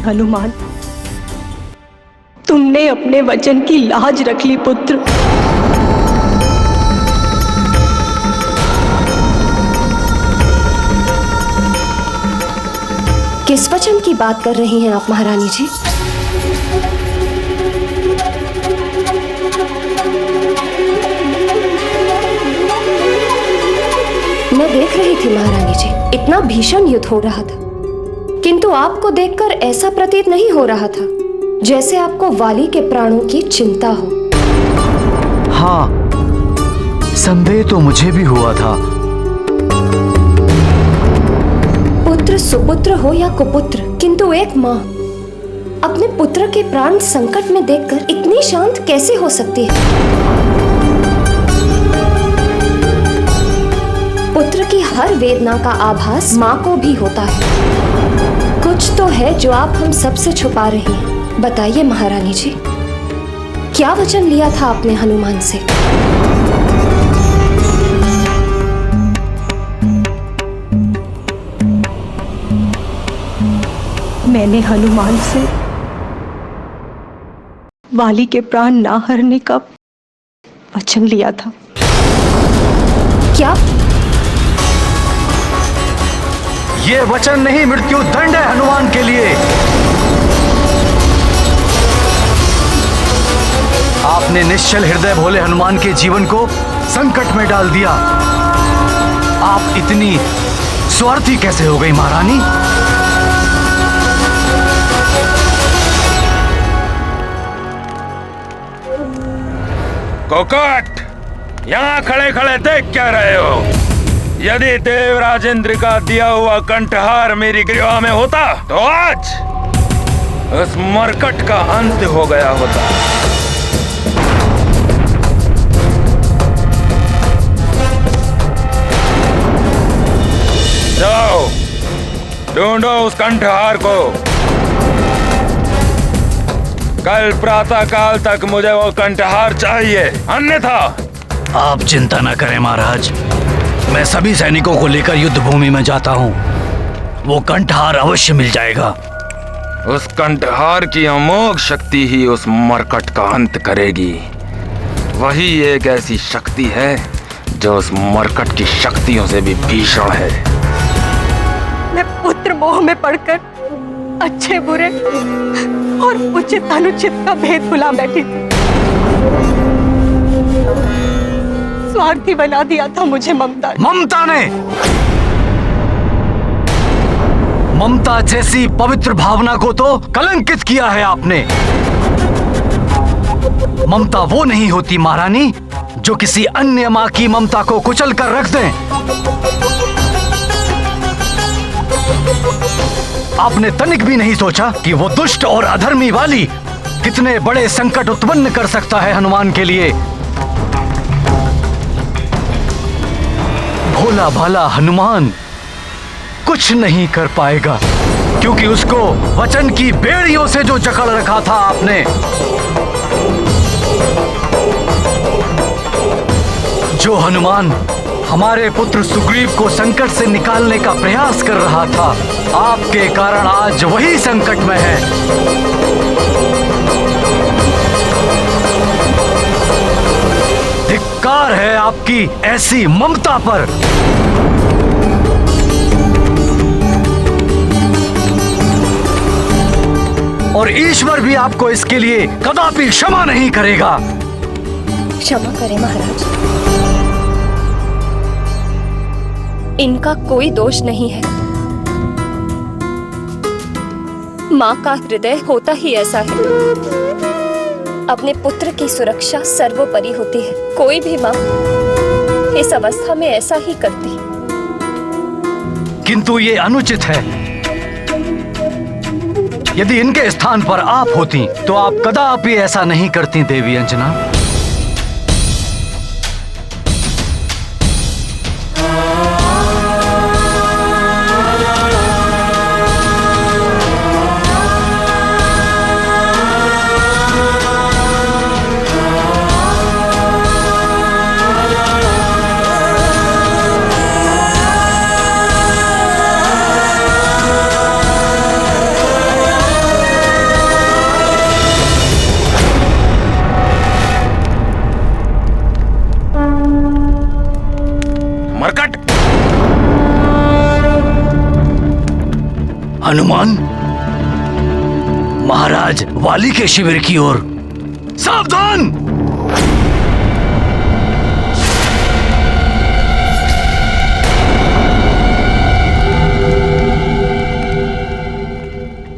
हनुमान, तुमने अपने वचन की लाज रख ली पुत्र। किस वचन की बात कर रही हैं आप महारानी जी? मैं देख रही थी महारानी जी, इतना भीषण युद्ध हो रहा था, किंतु आपको देखकर ऐसा प्रतीत नहीं हो रहा था जैसे आपको वाली के प्राणों की चिंता हो। हाँ, संदेह तो मुझे भी हुआ था। पुत्र सुपुत्र हो या कुपुत्र, किंतु एक माँ अपने पुत्र के प्राण संकट में देखकर इतनी शांत कैसे हो सकती है? पुत्र की हर वेदना का आभास माँ को भी होता है। कुछ तो है जो आप हम सबसे छुपा रही हैं। बताइए महारानी जी, क्या वचन लिया था आपने हनुमान से? मैंने हनुमान से वाली के प्राण ना हरने का वचन लिया था। क्या? ये वचन नहीं, मृत्यु दंड है हनुमान के लिए। आपने निश्चल हृदय भोले हनुमान के जीवन को संकट में डाल दिया। आप इतनी स्वार्थी कैसे हो गई महारानी? कोकट, यहाँ खड़े खड़े देख क्या रहे हो? यदि देवराज इंद्र का दिया हुआ कंठहार मेरी ग्रीवा में होता तो आज उस मरकट का अंत हो गया होता। जाओ, ढूंढो उस कंठहार को। कल प्रातः काल तक मुझे वो कंठहार चाहिए, अन्यथा। आप चिंता न करें महाराज, मैं सभी सैनिकों को लेकर युद्ध भूमि में जाता हूँ। वो कंठहार अवश्य मिल जाएगा। उस कंठहार की अमोघ शक्ति ही उस मरकट का अंत करेगी। वही एक ऐसी शक्ति है जो उस मरकट की शक्तियों से भी भीषण है। मैं पुत्र मोह में पड़कर अच्छे बुरे और उचित अनुचित का भेद भुला बैठी थी। स्वार्थी बना दिया था मुझे ममता ने। ममता जैसी पवित्र भावना को तो कलंकित किया है आपने। ममता वो नहीं होती महारानी जो किसी अन्य माँ की ममता को कुचल कर रख दें। आपने तनिक भी नहीं सोचा कि वो दुष्ट और अधर्मी वाली कितने बड़े संकट उत्पन्न कर सकता है हनुमान के लिए। भोला भाला हनुमान कुछ नहीं कर पाएगा, क्योंकि उसको वचन की बेड़ियों से जो जकड़ रखा था आपने। जो हनुमान हमारे पुत्र सुग्रीव को संकट से निकालने का प्रयास कर रहा था, आपके कारण आज वही संकट में है। धिक्कार है आपकी ऐसी ममता पर। और ईश्वर भी आपको इसके लिए कदापि क्षमा नहीं करेगा। क्षमा करें महाराज, इनका कोई दोष नहीं है। माँ का हृदय होता ही ऐसा है। अपने पुत्र की सुरक्षा सर्वोपरि होती है। कोई भी माँ इस अवस्था में ऐसा ही करती। किंतु ये अनुचित है। यदि इनके स्थान पर आप होती तो आप कदापि ऐसा नहीं करती देवी अंजना। हनुमान, महाराज वाली के शिविर की ओर सावधान।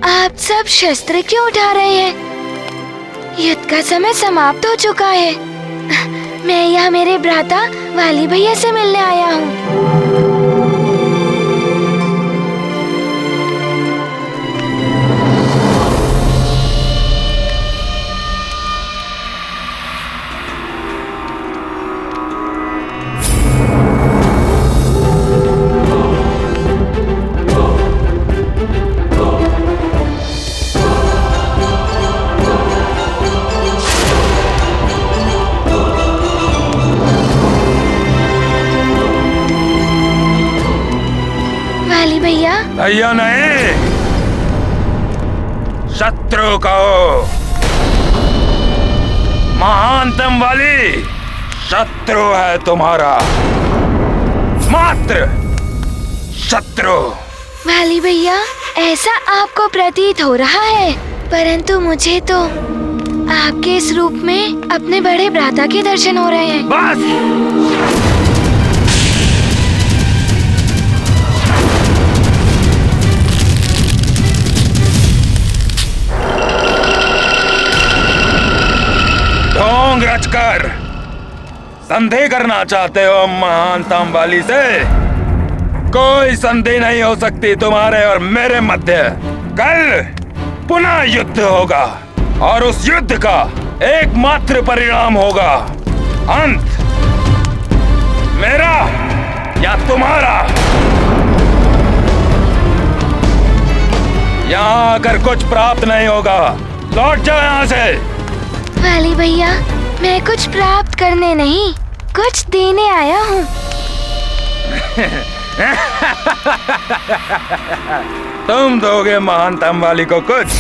आप सब शस्त्र क्यों उठा रहे हैं? युद्ध का समय समाप्त हो चुका है। मैं यहाँ मेरे भ्राता वाली भैया से मिलने आया हूँ। भैया नहीं, शत्रु कहो। महानतम वाली शत्रु है तुम्हारा, मात्र शत्रु। वाली भैया, ऐसा आपको प्रतीत हो रहा है, परंतु मुझे तो आपके इस रूप में अपने बड़े भ्राता के दर्शन हो रहे हैं। बस! ढोंग रचकर संधि करना चाहते हो महानतम वाली से? कोई संधि नहीं हो सकती तुम्हारे और मेरे मध्य। कल पुनः युद्ध होगा और उस युद्ध का एकमात्र परिणाम होगा अंत, मेरा या तुम्हारा। यहाँ आकर कुछ प्राप्त नहीं होगा, लौट जाओ यहाँ से। वाली भैया, मैं कुछ प्राप्त करने नहीं, कुछ देने आया हूँ। तुम दोगे महानतम वाली को कुछ?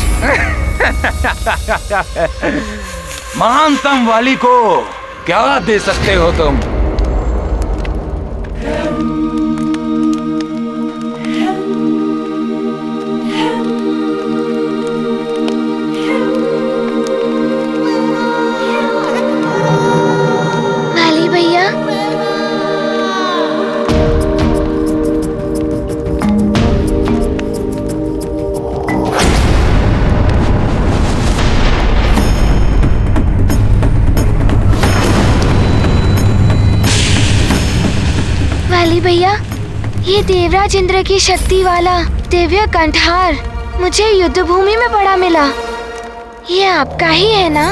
महानतम वाली को क्या दे सकते हो तुम? भैया, ये देवराज इंद्र की शक्ति वाला दिव्य कंठार मुझे युद्ध भूमि में पड़ा मिला। ये आपका ही है ना?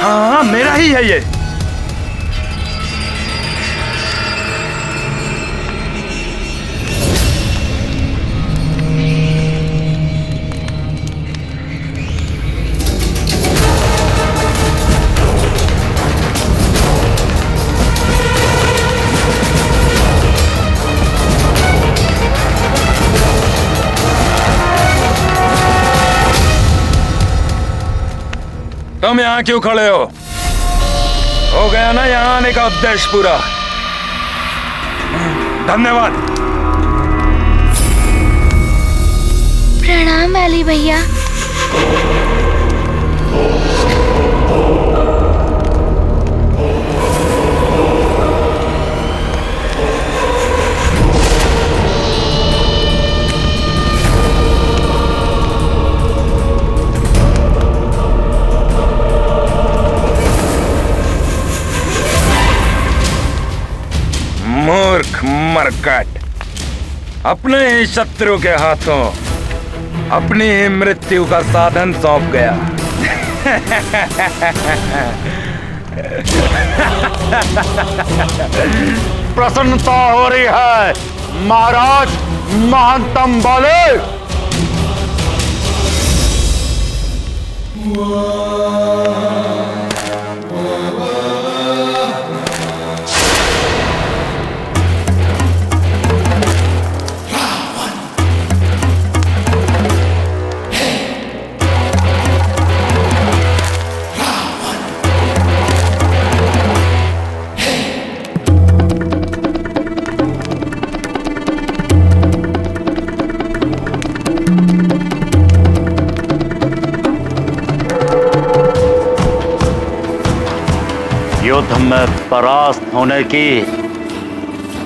हाँ, मेरा ही है ये। तुम यहाँ क्यों खड़े हो गया ना यहाँ आने का उद्देश्य पूरा। धन्यवाद। प्रणाम वाली भैया। मूर्ख मरकट, अपने ही शत्रु के हाथों अपनी ही मृत्यु का साधन सौंप गया। प्रसन्नता हो रही है महाराज महानतम वाले। युद्ध में परास्त होने की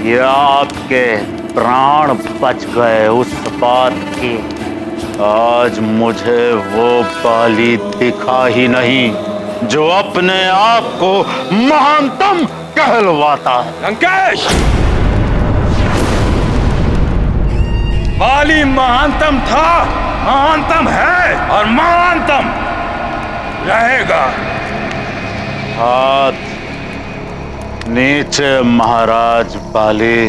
या आपके प्राण बच गए उस बात की आज मुझे वो बाली दिखा ही नहीं जो अपने आप को महानतम कहलवाता है। लंकेश, बाली महानतम था, महानतम है और महानतम रहेगा। हाथ नीचे महाराज बाली।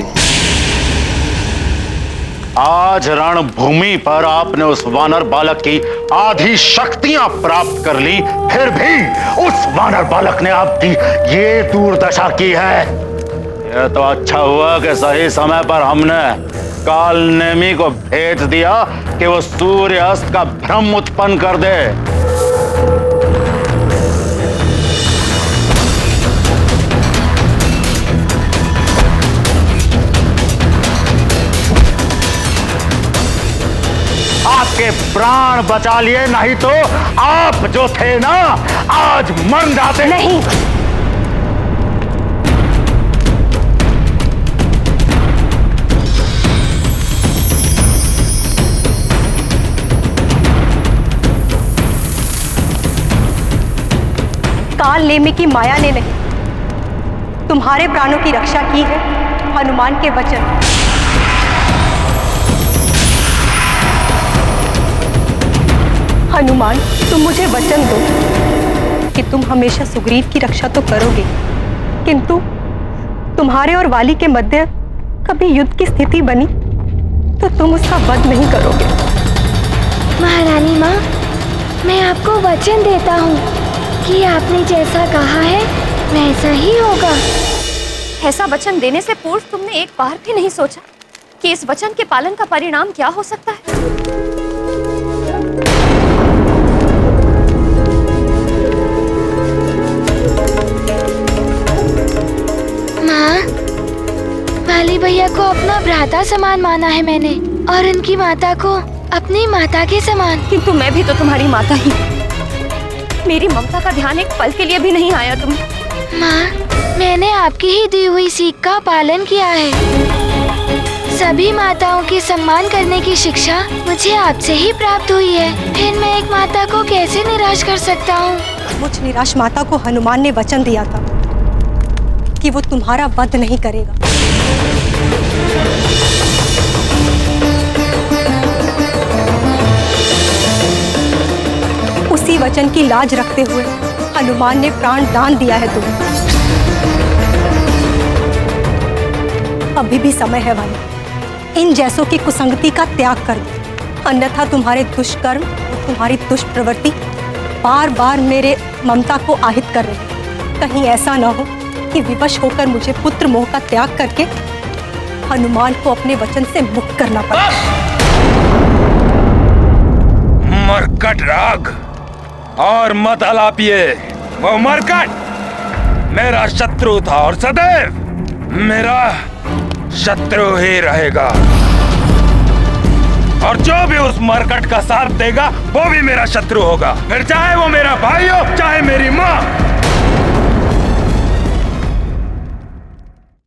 आज रणभूमि पर आपने उस वानर बालक की आधी शक्तियां प्राप्त कर ली, फिर भी उस वानर बालक ने आपकी ये दुर्दशा की है। यह तो अच्छा हुआ कि सही समय पर हमने काल नेमी को भेज दिया कि वो सूर्य अस्त का भ्रम उत्पन्न कर दे। आपके प्राण बचा लिए, नहीं तो आप जो थे ना आज मर जाते। नहीं, काल नेमी की माया ने नहीं, तुम्हारे प्राणों की रक्षा की है हनुमान के वचन। हनुमान, तुम मुझे वचन दो कि तुम हमेशा सुग्रीव की रक्षा तो करोगे, किंतु तुम्हारे और वाली के मध्य कभी युद्ध की स्थिति बनी तो तुम उसका वध नहीं करोगे। महारानी माँ, मैं आपको वचन देता हूँ कि आपने जैसा कहा है वैसा ही होगा। ऐसा वचन देने से पूर्व तुमने एक बार भी नहीं सोचा कि इस वचन के पालन का परिणाम क्या हो सकता है? माँ, वाली भैया को अपना भ्राता समान माना है मैंने और उनकी माता को अपनी माता के समान। किंतु मैं भी तो तुम्हारी माता ही, मेरी ममता का ध्यान एक पल के लिए भी नहीं आया तुम्हें। माँ, मैंने आपकी ही दी हुई सीख का पालन किया है। सभी माताओं के सम्मान करने की शिक्षा मुझे आपसे ही प्राप्त हुई है, फिर मैं एक माता को कैसे निराश कर सकता हूँ? मुझ निराश माता को हनुमान ने वचन दिया था कि वो तुम्हारा वध नहीं करेगा। उसी वचन की लाज रखते हुए हनुमान ने प्राण दान दिया है तुम्हें। अभी भी समय है वाली, इन जैसों की कुसंगति का त्याग कर दो, अन्यथा तुम्हारे दुष्कर्म और तुम्हारी दुष्ट प्रवृत्ति बार बार मेरे ममता को আহিत कर रही। कहीं ऐसा ना हो कि विवश होकर मुझे पुत्र मोह का त्याग करके हनुमान को अपने वचन से मुक्त करना पड़े। मरकट राग और मत आलापिए। वो मरकट मेरा शत्रु था और सदैव मेरा शत्रु ही रहेगा, और जो भी उस मरकट का साथ देगा वो भी मेरा शत्रु होगा, फिर चाहे वो मेरा भाई हो चाहे मेरी माँ।